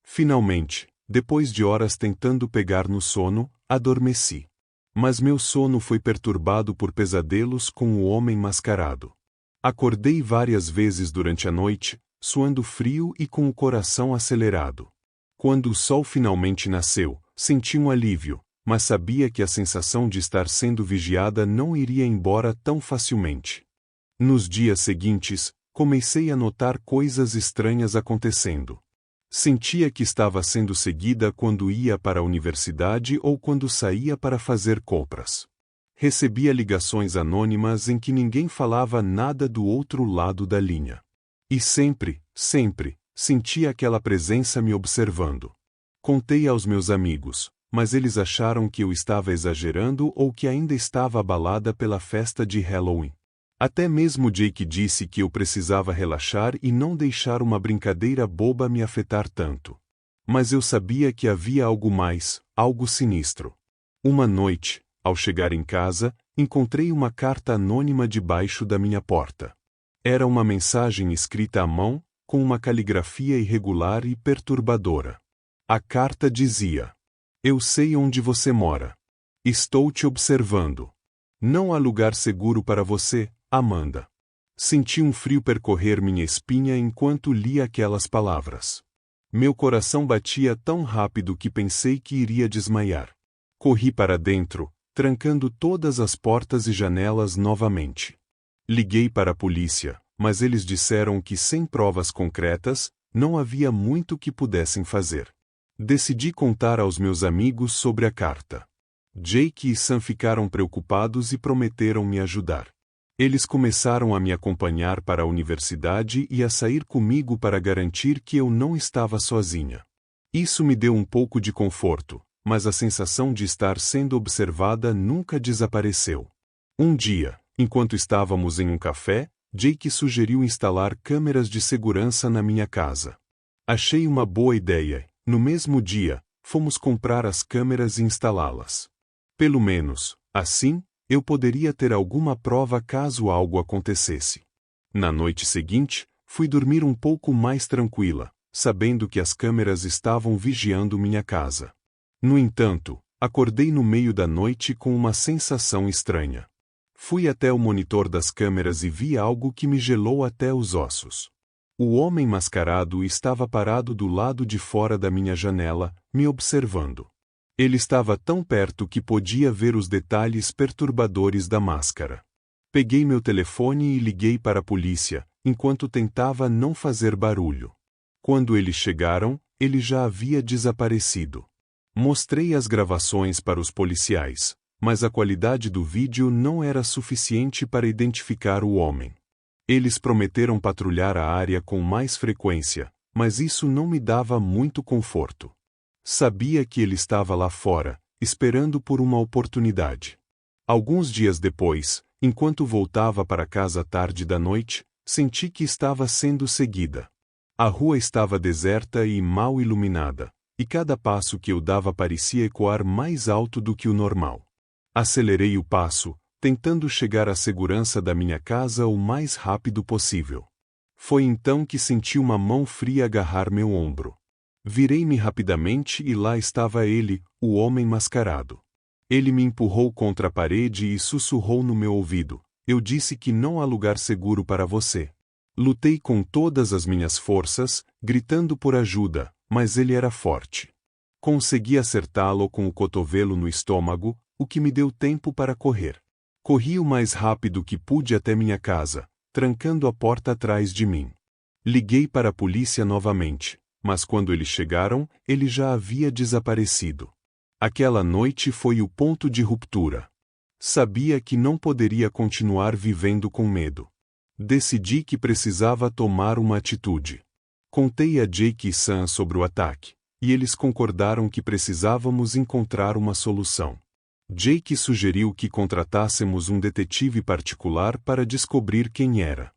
Finalmente, depois de horas tentando pegar no sono, adormeci. Mas meu sono foi perturbado por pesadelos com o homem mascarado. Acordei várias vezes durante a noite, suando frio e com o coração acelerado. Quando o sol finalmente nasceu, senti um alívio, mas sabia que a sensação de estar sendo vigiada não iria embora tão facilmente. Nos dias seguintes, comecei a notar coisas estranhas acontecendo. Sentia que estava sendo seguida quando ia para a universidade ou quando saía para fazer compras. Recebia ligações anônimas em que ninguém falava nada do outro lado da linha. E sempre, sentia aquela presença me observando. Contei aos meus amigos, mas eles acharam que eu estava exagerando ou que ainda estava abalada pela festa de Halloween. Até mesmo Jake disse que eu precisava relaxar e não deixar uma brincadeira boba me afetar tanto. Mas eu sabia que havia algo mais, algo sinistro. Uma noite, ao chegar em casa, encontrei uma carta anônima debaixo da minha porta. Era uma mensagem escrita à mão, com uma caligrafia irregular e perturbadora. A carta dizia: "Eu sei onde você mora. Estou te observando. Não há lugar seguro para você, Amanda." Senti um frio percorrer minha espinha enquanto lia aquelas palavras. Meu coração batia tão rápido que pensei que iria desmaiar. Corri para dentro, trancando todas as portas e janelas novamente. Liguei para a polícia, mas eles disseram que sem provas concretas, não havia muito que pudessem fazer. Decidi contar aos meus amigos sobre a carta. Jake e Sam ficaram preocupados e prometeram me ajudar. Eles começaram a me acompanhar para a universidade e a sair comigo para garantir que eu não estava sozinha. Isso me deu um pouco de conforto, mas a sensação de estar sendo observada nunca desapareceu. Um dia, enquanto estávamos em um café, Jake sugeriu instalar câmeras de segurança na minha casa. Achei uma boa ideia. No mesmo dia, fomos comprar as câmeras e instalá-las. Pelo menos, assim, eu poderia ter alguma prova caso algo acontecesse. Na noite seguinte, fui dormir um pouco mais tranquila, sabendo que as câmeras estavam vigiando minha casa. No entanto, acordei no meio da noite com uma sensação estranha. Fui até o monitor das câmeras e vi algo que me gelou até os ossos. O homem mascarado estava parado do lado de fora da minha janela, me observando. Ele estava tão perto que podia ver os detalhes perturbadores da máscara. Peguei meu telefone e liguei para a polícia, enquanto tentava não fazer barulho. Quando eles chegaram, ele já havia desaparecido. Mostrei as gravações para os policiais, mas a qualidade do vídeo não era suficiente para identificar o homem. Eles prometeram patrulhar a área com mais frequência, mas isso não me dava muito conforto. Sabia que ele estava lá fora, esperando por uma oportunidade. Alguns dias depois, enquanto voltava para casa tarde da noite, senti que estava sendo seguida. A rua estava deserta e mal iluminada, e cada passo que eu dava parecia ecoar mais alto do que o normal. Acelerei o passo, tentando chegar à segurança da minha casa o mais rápido possível. Foi então que senti uma mão fria agarrar meu ombro. Virei-me rapidamente e lá estava ele, o homem mascarado. Ele me empurrou contra a parede e sussurrou no meu ouvido: "Eu disse que não há lugar seguro para você." Lutei com todas as minhas forças, gritando por ajuda, mas ele era forte. Consegui acertá-lo com o cotovelo no estômago, o que me deu tempo para correr. Corri o mais rápido que pude até minha casa, trancando a porta atrás de mim. Liguei para a polícia novamente, mas quando eles chegaram, ele já havia desaparecido. Aquela noite foi o ponto de ruptura. Sabia que não poderia continuar vivendo com medo. Decidi que precisava tomar uma atitude. Contei a Jake e Sam sobre o ataque, e eles concordaram que precisávamos encontrar uma solução. Jake sugeriu que contratássemos um detetive particular para descobrir quem era.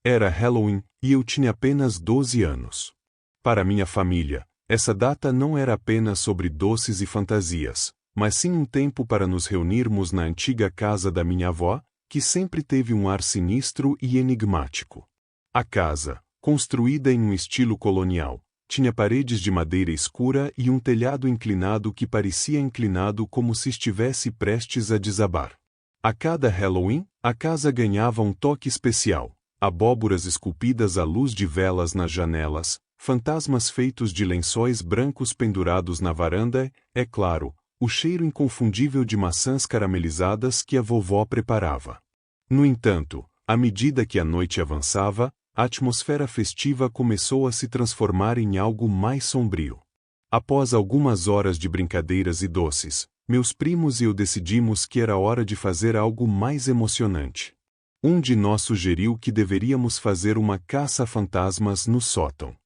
Era Halloween, e eu tinha apenas 12 anos. Para minha família, essa data não era apenas sobre doces e fantasias, mas sim um tempo para nos reunirmos na antiga casa da minha avó, que sempre teve um ar sinistro e enigmático. A casa, construída em um estilo colonial, tinha paredes de madeira escura e um telhado inclinado que parecia inclinado como se estivesse prestes a desabar. A cada Halloween, a casa ganhava um toque especial. Abóboras esculpidas à luz de velas nas janelas, fantasmas feitos de lençóis brancos pendurados na varanda, é claro, o cheiro inconfundível de maçãs caramelizadas que a vovó preparava. No entanto, à medida que a noite avançava, a atmosfera festiva começou a se transformar em algo mais sombrio. Após algumas horas de brincadeiras e doces, meus primos e eu decidimos que era hora de fazer algo mais emocionante. Um de nós sugeriu que deveríamos fazer uma caça a fantasmas no sótão.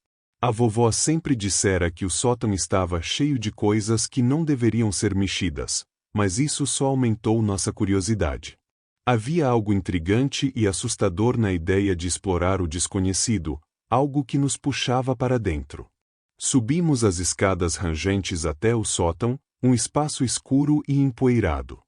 A vovó sempre dissera que o sótão estava cheio de coisas que não deveriam ser mexidas, mas isso só aumentou nossa curiosidade. Havia algo intrigante e assustador na ideia de explorar o desconhecido, algo que nos puxava para dentro. Subimos as escadas rangentes até o sótão, um espaço escuro e empoeirado.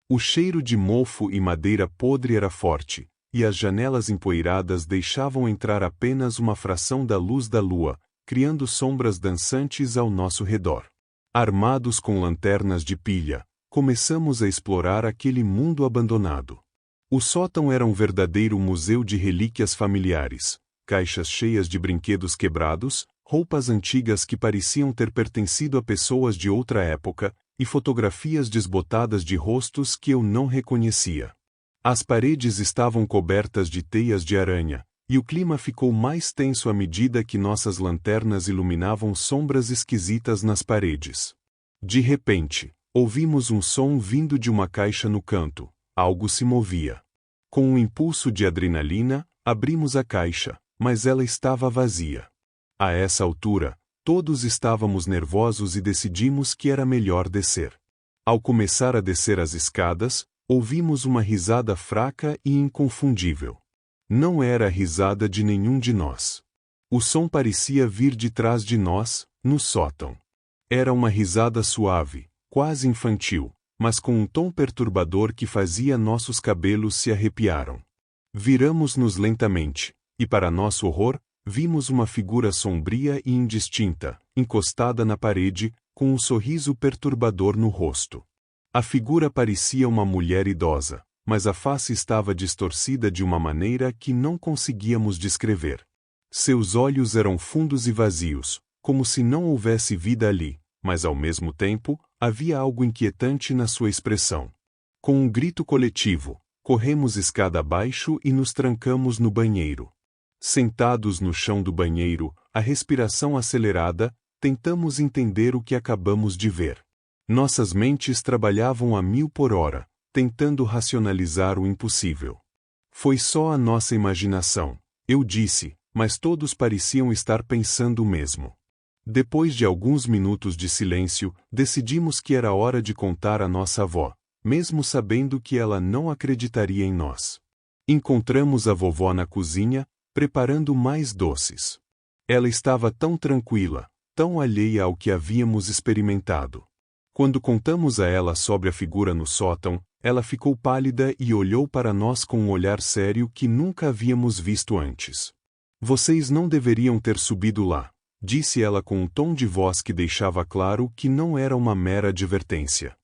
O cheiro de mofo e madeira podre era forte, e as janelas empoeiradas deixavam entrar apenas uma fração da luz da lua, criando sombras dançantes ao nosso redor. Armados com lanternas de pilha, começamos a explorar aquele mundo abandonado. O sótão era um verdadeiro museu de relíquias familiares, caixas cheias de brinquedos quebrados, roupas antigas que pareciam ter pertencido a pessoas de outra época, e fotografias desbotadas de rostos que eu não reconhecia. As paredes estavam cobertas de teias de aranha, e o clima ficou mais tenso à medida que nossas lanternas iluminavam sombras esquisitas nas paredes. De repente, ouvimos um som vindo de uma caixa no canto, algo se movia. Com um impulso de adrenalina, abrimos a caixa, mas ela estava vazia. A essa altura, todos estávamos nervosos e decidimos que era melhor descer. Ao começar a descer as escadas, ouvimos uma risada fraca e inconfundível. Não era a risada de nenhum de nós. O som parecia vir de trás de nós, no sótão. Era uma risada suave, quase infantil, mas com um tom perturbador que fazia nossos cabelos se arrepiaram. Viramos-nos lentamente, e para nosso horror, vimos uma figura sombria e indistinta, encostada na parede, com um sorriso perturbador no rosto. A figura parecia uma mulher idosa, mas a face estava distorcida de uma maneira que não conseguíamos descrever. Seus olhos eram fundos e vazios, como se não houvesse vida ali, mas ao mesmo tempo, havia algo inquietante na sua expressão. Com um grito coletivo, corremos escada abaixo e nos trancamos no banheiro. Sentados no chão do banheiro, a respiração acelerada, tentamos entender o que acabamos de ver. Nossas mentes trabalhavam a 1000 por hora, tentando racionalizar o impossível. Foi só a nossa imaginação, eu disse, mas todos pareciam estar pensando o mesmo. Depois de alguns minutos de silêncio, decidimos que era hora de contar à nossa avó, mesmo sabendo que ela não acreditaria em nós. Encontramos a vovó na cozinha, preparando mais doces. Ela estava tão tranquila, tão alheia ao que havíamos experimentado. Quando contamos a ela sobre a figura no sótão, ela ficou pálida e olhou para nós com um olhar sério que nunca havíamos visto antes. Vocês não deveriam ter subido lá, disse ela com um tom de voz que deixava claro que não era uma mera advertência.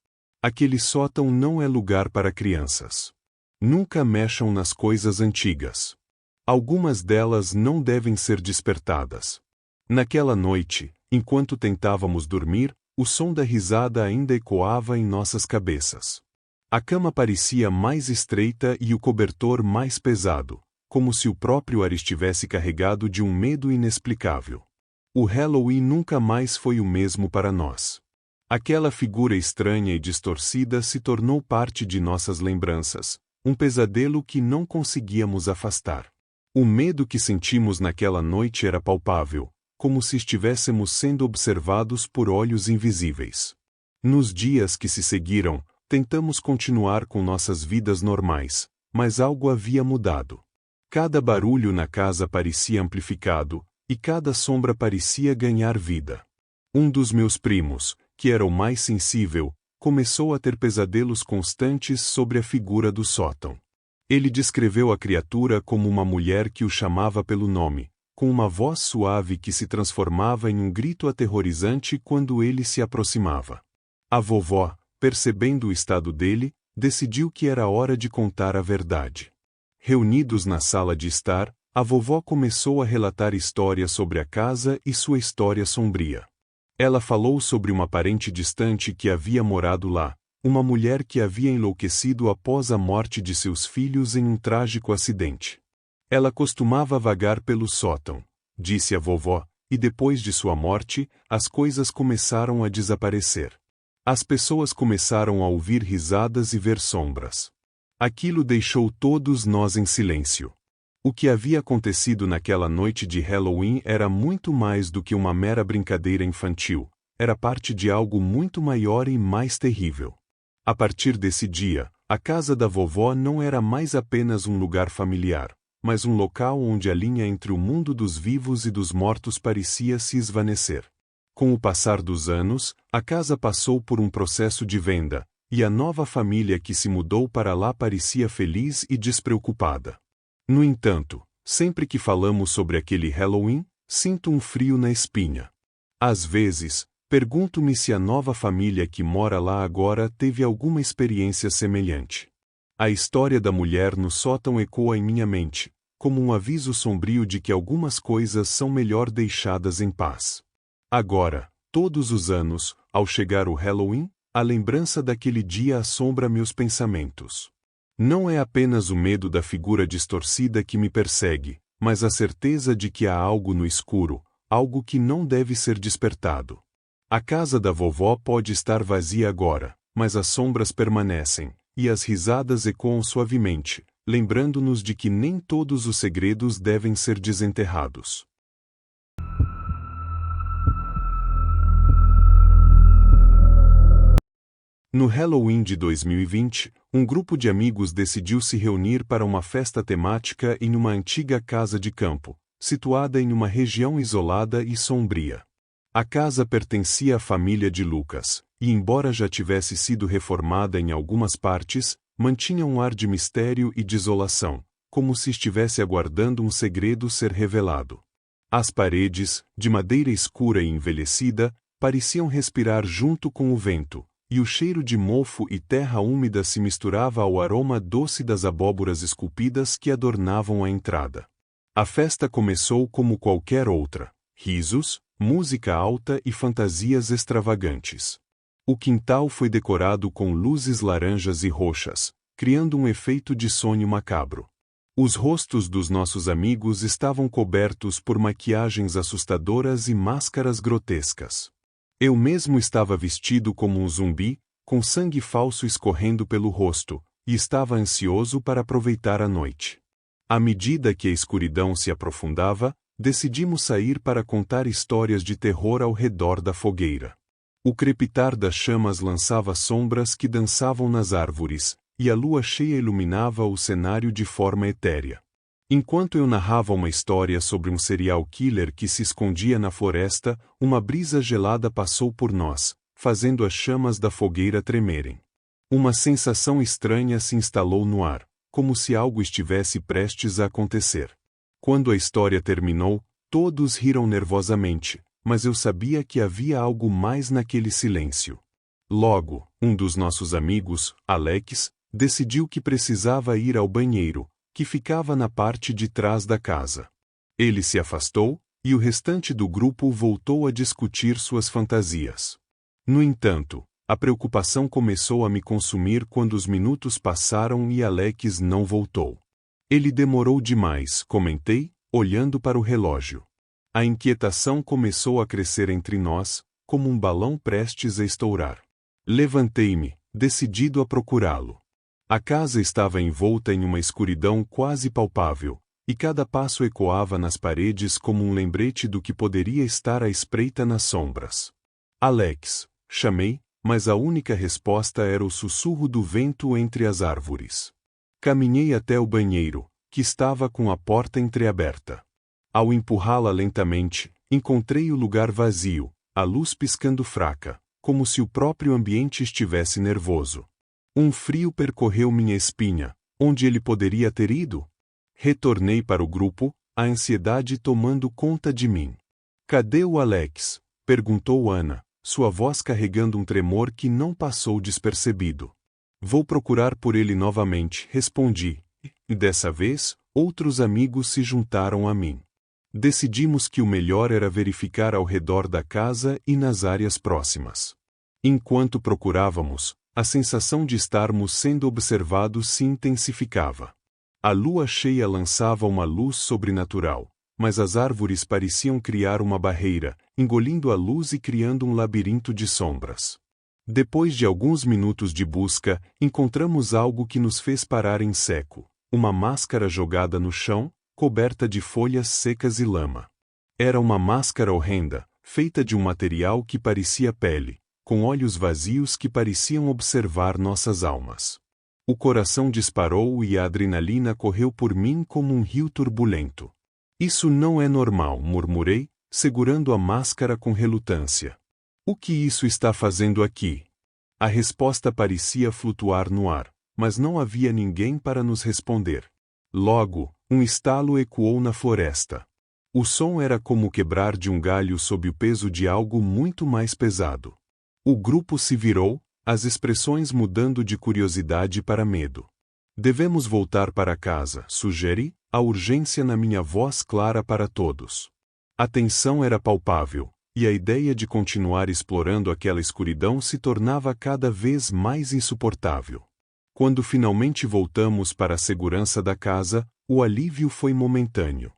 Aquele sótão não é lugar para crianças. Nunca mexam nas coisas antigas. Algumas delas não devem ser despertadas. Naquela noite, enquanto tentávamos dormir, o som da risada ainda ecoava em nossas cabeças. A cama parecia mais estreita e o cobertor mais pesado, como se o próprio ar estivesse carregado de um medo inexplicável. O Halloween nunca mais foi o mesmo para nós. Aquela figura estranha e distorcida se tornou parte de nossas lembranças, um pesadelo que não conseguíamos afastar. O medo que sentimos naquela noite era palpável, como se estivéssemos sendo observados por olhos invisíveis. Nos dias que se seguiram, tentamos continuar com nossas vidas normais, mas algo havia mudado. Cada barulho na casa parecia amplificado, e cada sombra parecia ganhar vida. Um dos meus primos, que era o mais sensível, começou a ter pesadelos constantes sobre a figura do sótão. Ele descreveu a criatura como uma mulher que o chamava pelo nome, com uma voz suave que se transformava em um grito aterrorizante quando ele se aproximava. A vovó, percebendo o estado dele, decidiu que era hora de contar a verdade. Reunidos na sala de estar, a vovó começou a relatar histórias sobre a casa e sua história sombria. Ela falou sobre uma parente distante que havia morado lá, uma mulher que havia enlouquecido após a morte de seus filhos em um trágico acidente. Ela costumava vagar pelo sótão, disse a vovó, e depois de sua morte, as coisas começaram a desaparecer. As pessoas começaram a ouvir risadas e ver sombras. Aquilo deixou todos nós em silêncio. O que havia acontecido naquela noite de Halloween era muito mais do que uma mera brincadeira infantil, era parte de algo muito maior e mais terrível. A partir desse dia, a casa da vovó não era mais apenas um lugar familiar, mas um local onde a linha entre o mundo dos vivos e dos mortos parecia se esvanecer. Com o passar dos anos, a casa passou por um processo de venda, e a nova família que se mudou para lá parecia feliz e despreocupada. No entanto, sempre que falamos sobre aquele Halloween, sinto um frio na espinha. Às vezes, pergunto-me se a nova família que mora lá agora teve alguma experiência semelhante. A história da mulher no sótão ecoa em minha mente, como um aviso sombrio de que algumas coisas são melhor deixadas em paz. Agora, todos os anos, ao chegar o Halloween, a lembrança daquele dia assombra meus pensamentos. Não é apenas o medo da figura distorcida que me persegue, mas a certeza de que há algo no escuro, algo que não deve ser despertado. A casa da vovó pode estar vazia agora, mas as sombras permanecem, e as risadas ecoam suavemente, lembrando-nos de que nem todos os segredos devem ser desenterrados. No Halloween de 2020, um grupo de amigos decidiu se reunir para uma festa temática em uma antiga casa de campo, situada em uma região isolada e sombria. A casa pertencia à família de Lucas, e embora já tivesse sido reformada em algumas partes, mantinha um ar de mistério e desolação, como se estivesse aguardando um segredo ser revelado. As paredes, de madeira escura e envelhecida, pareciam respirar junto com o vento, e o cheiro de mofo e terra úmida se misturava ao aroma doce das abóboras esculpidas que adornavam a entrada. A festa começou como qualquer outra: risos, música alta e fantasias extravagantes. O quintal foi decorado com luzes laranjas e roxas, criando um efeito de sonho macabro. Os rostos dos nossos amigos estavam cobertos por maquiagens assustadoras e máscaras grotescas. Eu mesmo estava vestido como um zumbi, com sangue falso escorrendo pelo rosto, e estava ansioso para aproveitar a noite. À medida que a escuridão se aprofundava, decidimos sair para contar histórias de terror ao redor da fogueira. O crepitar das chamas lançava sombras que dançavam nas árvores, e a lua cheia iluminava o cenário de forma etérea. Enquanto eu narrava uma história sobre um serial killer que se escondia na floresta, uma brisa gelada passou por nós, fazendo as chamas da fogueira tremerem. Uma sensação estranha se instalou no ar, como se algo estivesse prestes a acontecer. Quando a história terminou, todos riram nervosamente, mas eu sabia que havia algo mais naquele silêncio. Logo, um dos nossos amigos, Alex, decidiu que precisava ir ao banheiro, que ficava na parte de trás da casa. Ele se afastou, e o restante do grupo voltou a discutir suas fantasias. No entanto, a preocupação começou a me consumir quando os minutos passaram e Alex não voltou. Ele demorou demais, comentei, olhando para o relógio. A inquietação começou a crescer entre nós, como um balão prestes a estourar. Levantei-me, decidido a procurá-lo. A casa estava envolta em uma escuridão quase palpável, e cada passo ecoava nas paredes como um lembrete do que poderia estar à espreita nas sombras. Alex, chamei, mas a única resposta era o sussurro do vento entre as árvores. Caminhei até o banheiro, que estava com a porta entreaberta. Ao empurrá-la lentamente, encontrei o lugar vazio, a luz piscando fraca, como se o próprio ambiente estivesse nervoso. Um frio percorreu minha espinha. Onde ele poderia ter ido? Retornei para o grupo, a ansiedade tomando conta de mim. Cadê o Alex? Perguntou Ana, sua voz carregando um tremor que não passou despercebido. Vou procurar por ele novamente, respondi, e dessa vez, outros amigos se juntaram a mim. Decidimos que o melhor era verificar ao redor da casa e nas áreas próximas. Enquanto procurávamos, a sensação de estarmos sendo observados se intensificava. A lua cheia lançava uma luz sobrenatural, mas as árvores pareciam criar uma barreira, engolindo a luz e criando um labirinto de sombras. Depois de alguns minutos de busca, encontramos algo que nos fez parar em seco: uma máscara jogada no chão, coberta de folhas secas e lama. Era uma máscara horrenda, feita de um material que parecia pele, com olhos vazios que pareciam observar nossas almas. O coração disparou e a adrenalina correu por mim como um rio turbulento. Isso não é normal, murmurei, segurando a máscara com relutância. O que isso está fazendo aqui? A resposta parecia flutuar no ar, mas não havia ninguém para nos responder. Logo, um estalo ecoou na floresta. O som era como o quebrar de um galho sob o peso de algo muito mais pesado. O grupo se virou, as expressões mudando de curiosidade para medo. Devemos voltar para casa, sugeri, a urgência na minha voz clara para todos. A tensão era palpável, e a ideia de continuar explorando aquela escuridão se tornava cada vez mais insuportável. Quando finalmente voltamos para a segurança da casa, o alívio foi momentâneo.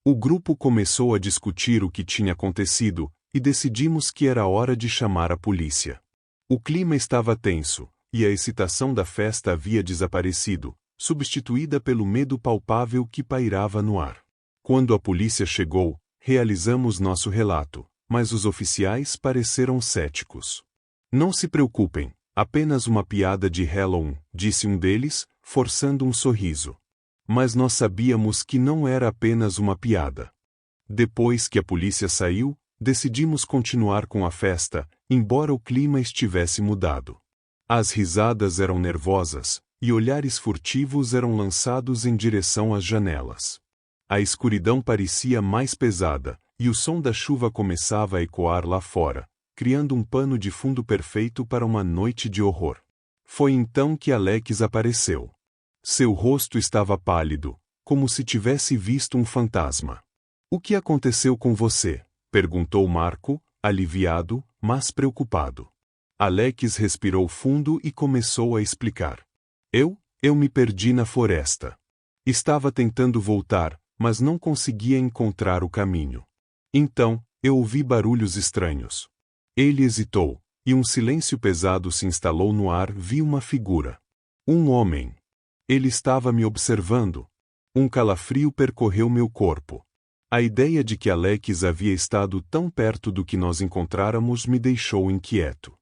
O grupo começou a discutir o que tinha acontecido, e decidimos que era hora de chamar a polícia. O clima estava tenso, e a excitação da festa havia desaparecido, substituída pelo medo palpável que pairava no ar. Quando a polícia chegou, realizamos nosso relato, mas os oficiais pareceram céticos. Não se preocupem, apenas uma piada de Halloween, disse um deles, forçando um sorriso. Mas nós sabíamos que não era apenas uma piada. Depois que a polícia saiu, decidimos continuar com a festa, embora o clima estivesse mudado. As risadas eram nervosas, e olhares furtivos eram lançados em direção às janelas. A escuridão parecia mais pesada, e o som da chuva começava a ecoar lá fora, criando um pano de fundo perfeito para uma noite de horror. Foi então que Alex apareceu. Seu rosto estava pálido, como se tivesse visto um fantasma. O que aconteceu com você? Perguntou Marco, aliviado, mas preocupado. Alex respirou fundo e começou a explicar. Eu me perdi na floresta. Estava tentando voltar, mas não conseguia encontrar o caminho. Então, eu ouvi barulhos estranhos. Ele hesitou, e um silêncio pesado se instalou no ar. Vi uma figura. Um homem. Ele estava me observando. Um calafrio percorreu meu corpo. A ideia de que Alex havia estado tão perto do que nós encontráramos me deixou inquieto.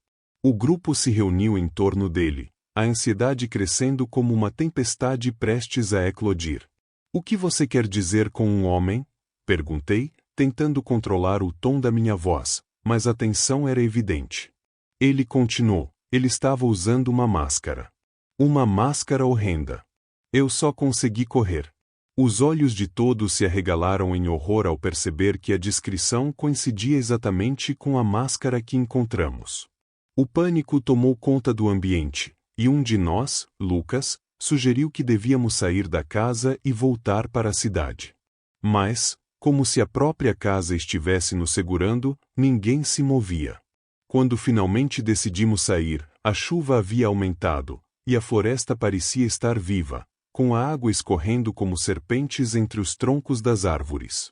O grupo se reuniu em torno dele, a ansiedade crescendo como uma tempestade prestes a eclodir. O que você quer dizer com um homem? Perguntei, tentando controlar o tom da minha voz, mas a tensão era evidente. Ele continuou. Ele estava usando uma máscara. Uma máscara horrenda. Eu só consegui correr. Os olhos de todos se arregalaram em horror ao perceber que a descrição coincidia exatamente com a máscara que encontramos. O pânico tomou conta do ambiente, e um de nós, Lucas, sugeriu que devíamos sair da casa e voltar para a cidade. Mas, como se a própria casa estivesse nos segurando, ninguém se movia. Quando finalmente decidimos sair, a chuva havia aumentado, e a floresta parecia estar viva, com a água escorrendo como serpentes entre os troncos das árvores.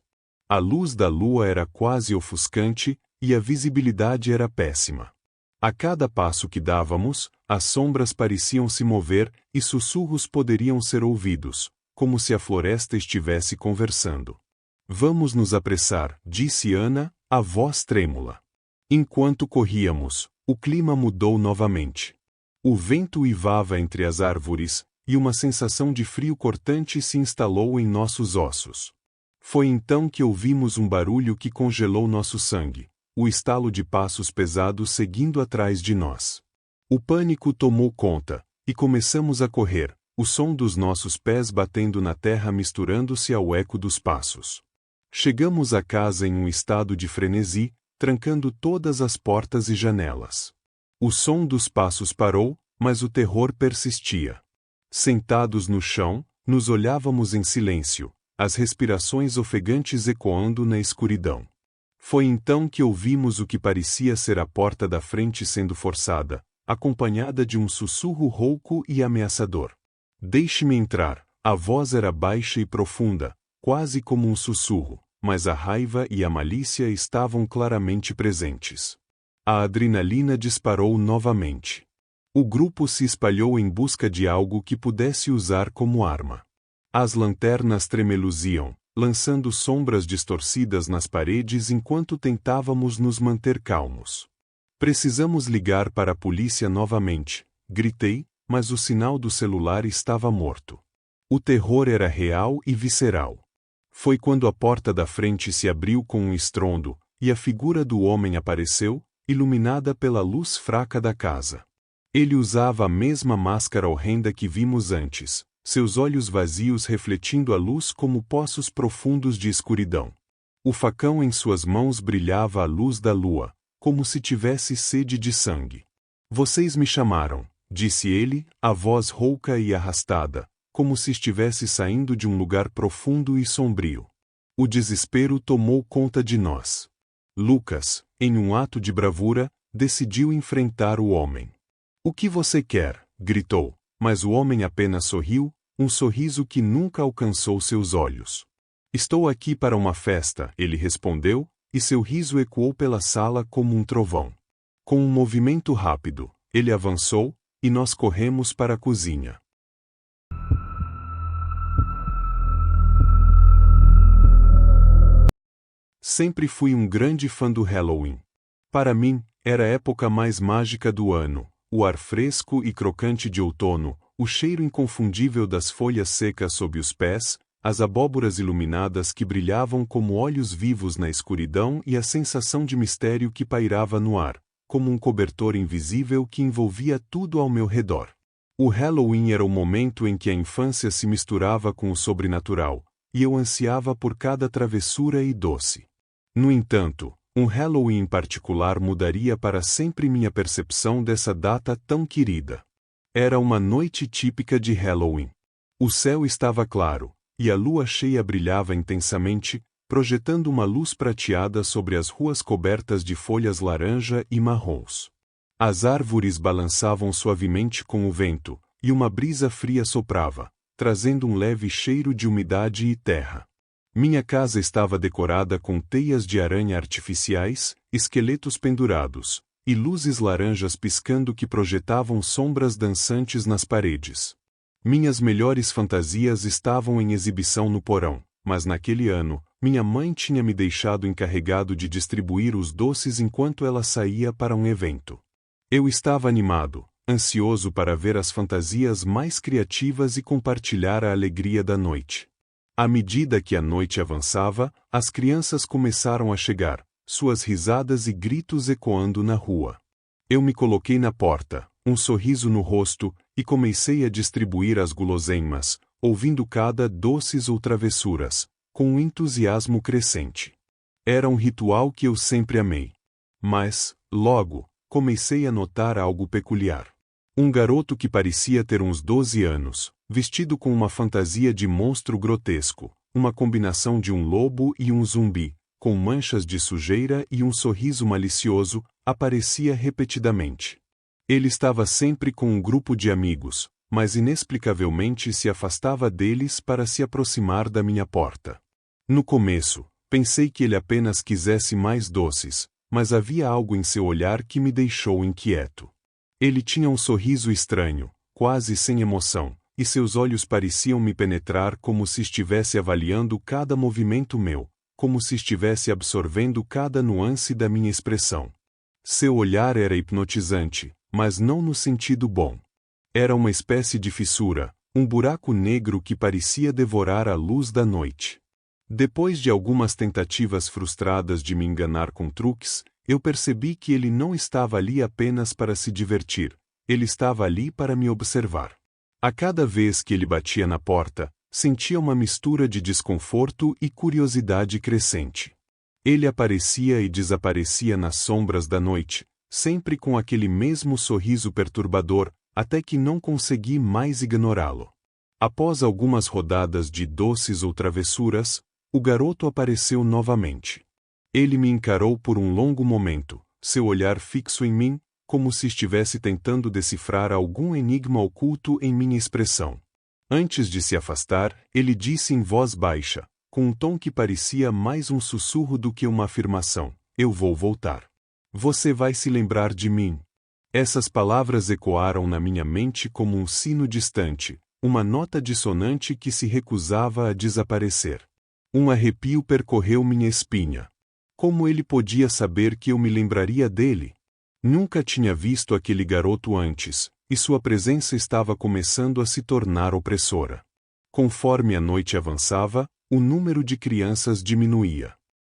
A luz da lua era quase ofuscante, e a visibilidade era péssima. A cada passo que dávamos, as sombras pareciam se mover e sussurros poderiam ser ouvidos, como se a floresta estivesse conversando. Vamos nos apressar, disse Ana, a voz trêmula. Enquanto corríamos, o clima mudou novamente. O vento uivava entre as árvores, e uma sensação de frio cortante se instalou em nossos ossos. Foi então que ouvimos um barulho que congelou nosso sangue, o estalo de passos pesados seguindo atrás de nós. O pânico tomou conta, e começamos a correr, o som dos nossos pés batendo na terra misturando-se ao eco dos passos. Chegamos à casa em um estado de frenesi, trancando todas as portas e janelas. O som dos passos parou, mas o terror persistia. Sentados no chão, nos olhávamos em silêncio, as respirações ofegantes ecoando na escuridão. Foi então que ouvimos o que parecia ser a porta da frente sendo forçada, acompanhada de um sussurro rouco e ameaçador. Deixe-me entrar. A voz era baixa e profunda, quase como um sussurro, mas a raiva e a malícia estavam claramente presentes. A adrenalina disparou novamente. O grupo se espalhou em busca de algo que pudesse usar como arma. As lanternas tremeluziam, lançando sombras distorcidas nas paredes enquanto tentávamos nos manter calmos. Precisamos ligar para a polícia novamente, gritei, mas o sinal do celular estava morto. O terror era real e visceral. Foi quando a porta da frente se abriu com um estrondo, e a figura do homem apareceu, iluminada pela luz fraca da casa. Ele usava a mesma máscara horrenda que vimos antes, seus olhos vazios refletindo a luz como poços profundos de escuridão. O facão em suas mãos brilhava à luz da lua, como se tivesse sede de sangue. Vocês me chamaram, disse ele, a voz rouca e arrastada, como se estivesse saindo de um lugar profundo e sombrio. O desespero tomou conta de nós. Lucas, em um ato de bravura, decidiu enfrentar o homem. O que você quer? Gritou, mas o homem apenas sorriu, um sorriso que nunca alcançou seus olhos. Estou aqui para uma festa, ele respondeu, e seu riso ecoou pela sala como um trovão. Com um movimento rápido, ele avançou, e nós corremos para a cozinha. Sempre fui um grande fã do Halloween. Para mim, era a época mais mágica do ano, o ar fresco e crocante de outono, o cheiro inconfundível das folhas secas sob os pés, as abóboras iluminadas que brilhavam como olhos vivos na escuridão e a sensação de mistério que pairava no ar, como um cobertor invisível que envolvia tudo ao meu redor. O Halloween era o momento em que a infância se misturava com o sobrenatural, e eu ansiava por cada travessura e doce. No entanto, um Halloween em particular mudaria para sempre minha percepção dessa data tão querida. Era uma noite típica de Halloween. O céu estava claro, e a lua cheia brilhava intensamente, projetando uma luz prateada sobre as ruas cobertas de folhas laranja e marrons. As árvores balançavam suavemente com o vento, e uma brisa fria soprava, trazendo um leve cheiro de umidade e terra. Minha casa estava decorada com teias de aranha artificiais, esqueletos pendurados, e luzes laranjas piscando que projetavam sombras dançantes nas paredes. Minhas melhores fantasias estavam em exibição no porão, mas naquele ano, minha mãe tinha me deixado encarregado de distribuir os doces enquanto ela saía para um evento. Eu estava animado, ansioso para ver as fantasias mais criativas e compartilhar a alegria da noite. À medida que a noite avançava, as crianças começaram a chegar, suas risadas e gritos ecoando na rua. Eu me coloquei na porta, um sorriso no rosto, e comecei a distribuir as guloseimas, ouvindo cada doces ou travessuras, com um entusiasmo crescente. Era um ritual que eu sempre amei. Mas, logo, comecei a notar algo peculiar. Um garoto que parecia ter uns 12 anos, vestido com uma fantasia de monstro grotesco, uma combinação de um lobo e um zumbi, com manchas de sujeira e um sorriso malicioso, aparecia repetidamente. Ele estava sempre com um grupo de amigos, mas inexplicavelmente se afastava deles para se aproximar da minha porta. No começo, pensei que ele apenas quisesse mais doces, mas havia algo em seu olhar que me deixou inquieto. Ele tinha um sorriso estranho, quase sem emoção, e seus olhos pareciam me penetrar como se estivesse avaliando cada movimento meu, como se estivesse absorvendo cada nuance da minha expressão. Seu olhar era hipnotizante, mas não no sentido bom. Era uma espécie de fissura, um buraco negro que parecia devorar a luz da noite. Depois de algumas tentativas frustradas de me enganar com truques, eu percebi que ele não estava ali apenas para se divertir, ele estava ali para me observar. A cada vez que ele batia na porta, sentia uma mistura de desconforto e curiosidade crescente. Ele aparecia e desaparecia nas sombras da noite, sempre com aquele mesmo sorriso perturbador, até que não consegui mais ignorá-lo. Após algumas rodadas de doces ou travessuras, o garoto apareceu novamente. Ele me encarou por um longo momento, seu olhar fixo em mim, como se estivesse tentando decifrar algum enigma oculto em minha expressão. Antes de se afastar, ele disse em voz baixa, com um tom que parecia mais um sussurro do que uma afirmação: "Eu vou voltar. Você vai se lembrar de mim." Essas palavras ecoaram na minha mente como um sino distante, uma nota dissonante que se recusava a desaparecer. Um arrepio percorreu minha espinha. Como ele podia saber que eu me lembraria dele? Nunca tinha visto aquele garoto antes, e sua presença estava começando a se tornar opressora. Conforme a noite avançava, o número de crianças diminuía.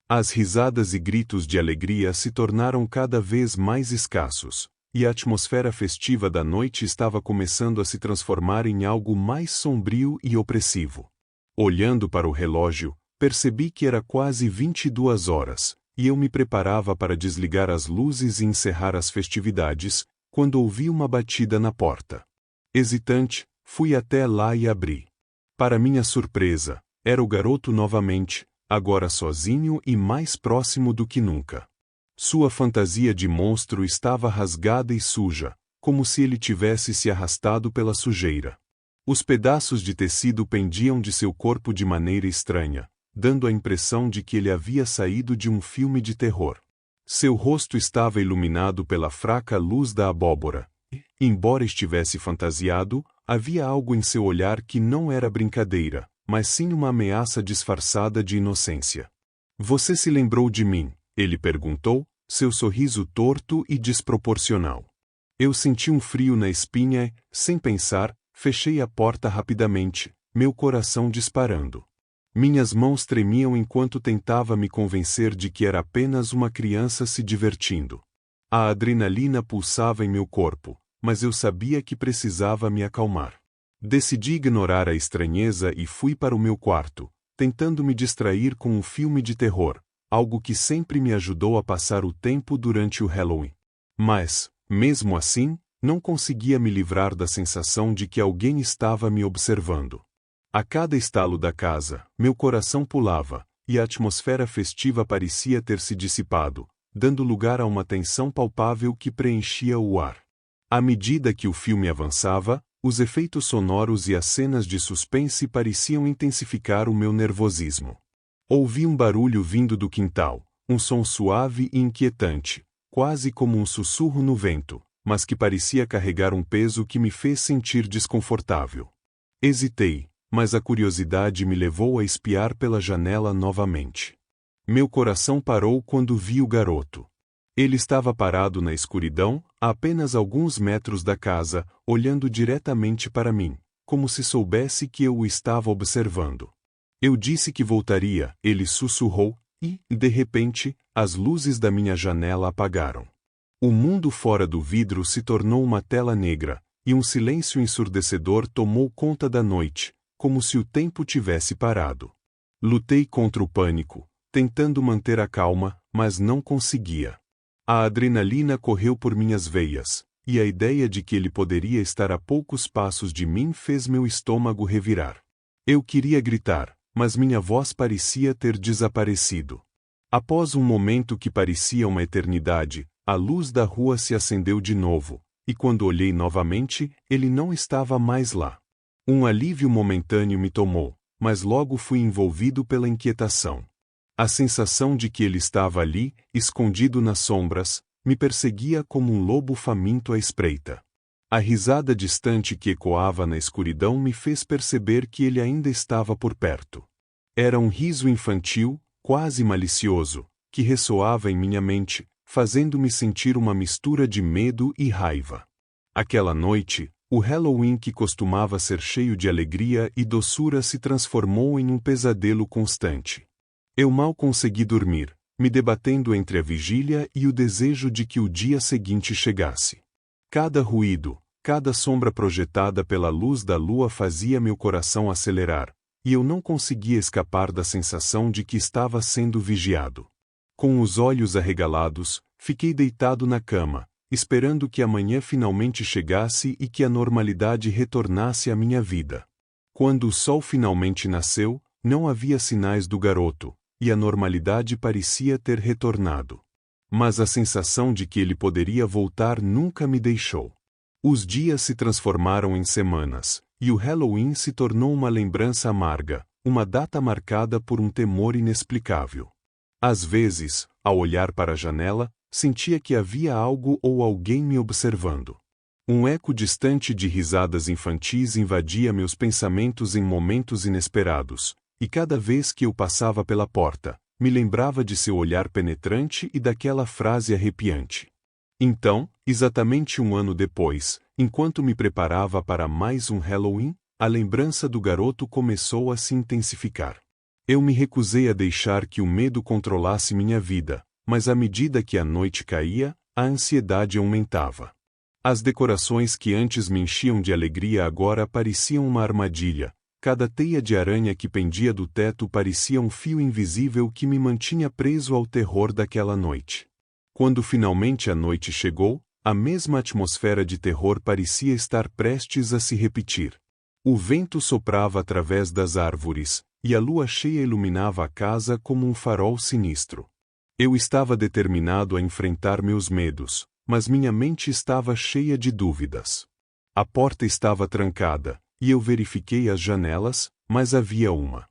As risadas e gritos de alegria se tornaram cada vez mais escassos, e a atmosfera festiva da noite estava começando a se transformar em algo mais sombrio e opressivo. Olhando para o relógio, percebi que era quase 22 horas, e eu me preparava para desligar as luzes e encerrar as festividades, quando ouvi uma batida na porta. Hesitante, fui até lá e abri. Para minha surpresa, era o garoto novamente, agora sozinho e mais próximo do que nunca. Sua fantasia de monstro estava rasgada e suja, como se ele tivesse se arrastado pela sujeira. Os pedaços de tecido pendiam de seu corpo de maneira estranha, dando a impressão de que ele havia saído de um filme de terror. Seu rosto estava iluminado pela fraca luz da abóbora, e, embora estivesse fantasiado, havia algo em seu olhar que não era brincadeira, mas sim uma ameaça disfarçada de inocência. "Você se lembrou de mim?" ele perguntou, seu sorriso torto e desproporcional. Eu senti um frio na espinha e, sem pensar, fechei a porta rapidamente, meu coração disparando. Minhas mãos tremiam enquanto tentava me convencer de que era apenas uma criança se divertindo. A adrenalina pulsava em meu corpo, mas eu sabia que precisava me acalmar. Decidi ignorar a estranheza e fui para o meu quarto, tentando me distrair com um filme de terror, algo que sempre me ajudou a passar o tempo durante o Halloween. Mas, mesmo assim, não conseguia me livrar da sensação de que alguém estava me observando. A cada estalo da casa, meu coração pulava, e a atmosfera festiva parecia ter se dissipado, dando lugar a uma tensão palpável que preenchia o ar. À medida que o filme avançava, os efeitos sonoros e as cenas de suspense pareciam intensificar o meu nervosismo. Ouvi um barulho vindo do quintal, um som suave e inquietante, quase como um sussurro no vento, mas que parecia carregar um peso que me fez sentir desconfortável. Hesitei, mas a curiosidade me levou a espiar pela janela novamente. Meu coração parou quando vi o garoto. Ele estava parado na escuridão, a apenas alguns metros da casa, olhando diretamente para mim, como se soubesse que eu o estava observando. Eu disse que voltaria, ele sussurrou, e, de repente, as luzes da minha janela apagaram. O mundo fora do vidro se tornou uma tela negra, e um silêncio ensurdecedor tomou conta da noite, como se o tempo tivesse parado. Lutei contra o pânico, tentando manter a calma, mas não conseguia. A adrenalina correu por minhas veias, e a ideia de que ele poderia estar a poucos passos de mim fez meu estômago revirar. Eu queria gritar, mas minha voz parecia ter desaparecido. Após um momento que parecia uma eternidade, a luz da rua se acendeu de novo, e quando olhei novamente, ele não estava mais lá. Um alívio momentâneo me tomou, mas logo fui envolvido pela inquietação. A sensação de que ele estava ali, escondido nas sombras, me perseguia como um lobo faminto à espreita. A risada distante que ecoava na escuridão me fez perceber que ele ainda estava por perto. Era um riso infantil, quase malicioso, que ressoava em minha mente, fazendo-me sentir uma mistura de medo e raiva. Aquela noite, o Halloween que costumava ser cheio de alegria e doçura se transformou em um pesadelo constante. Eu mal consegui dormir, me debatendo entre a vigília e o desejo de que o dia seguinte chegasse. Cada ruído, cada sombra projetada pela luz da lua fazia meu coração acelerar, e eu não conseguia escapar da sensação de que estava sendo vigiado. Com os olhos arregalados, fiquei deitado na cama, esperando que a manhã finalmente chegasse e que a normalidade retornasse à minha vida. Quando o sol finalmente nasceu, não havia sinais do garoto, e a normalidade parecia ter retornado. Mas a sensação de que ele poderia voltar nunca me deixou. Os dias se transformaram em semanas, e o Halloween se tornou uma lembrança amarga, uma data marcada por um temor inexplicável. Às vezes, ao olhar para a janela, sentia que havia algo ou alguém me observando. Um eco distante de risadas infantis invadia meus pensamentos em momentos inesperados, e cada vez que eu passava pela porta, me lembrava de seu olhar penetrante e daquela frase arrepiante. Então, exatamente um ano depois, enquanto me preparava para mais um Halloween, a lembrança do garoto começou a se intensificar. Eu me recusei a deixar que o medo controlasse minha vida, mas à medida que a noite caía, a ansiedade aumentava. As decorações que antes me enchiam de alegria agora pareciam uma armadilha. Cada teia de aranha que pendia do teto parecia um fio invisível que me mantinha preso ao terror daquela noite. Quando finalmente a noite chegou, a mesma atmosfera de terror parecia estar prestes a se repetir. O vento soprava através das árvores, e a lua cheia iluminava a casa como um farol sinistro. Eu estava determinado a enfrentar meus medos, mas minha mente estava cheia de dúvidas. A porta estava trancada, e eu verifiquei as janelas, mas havia uma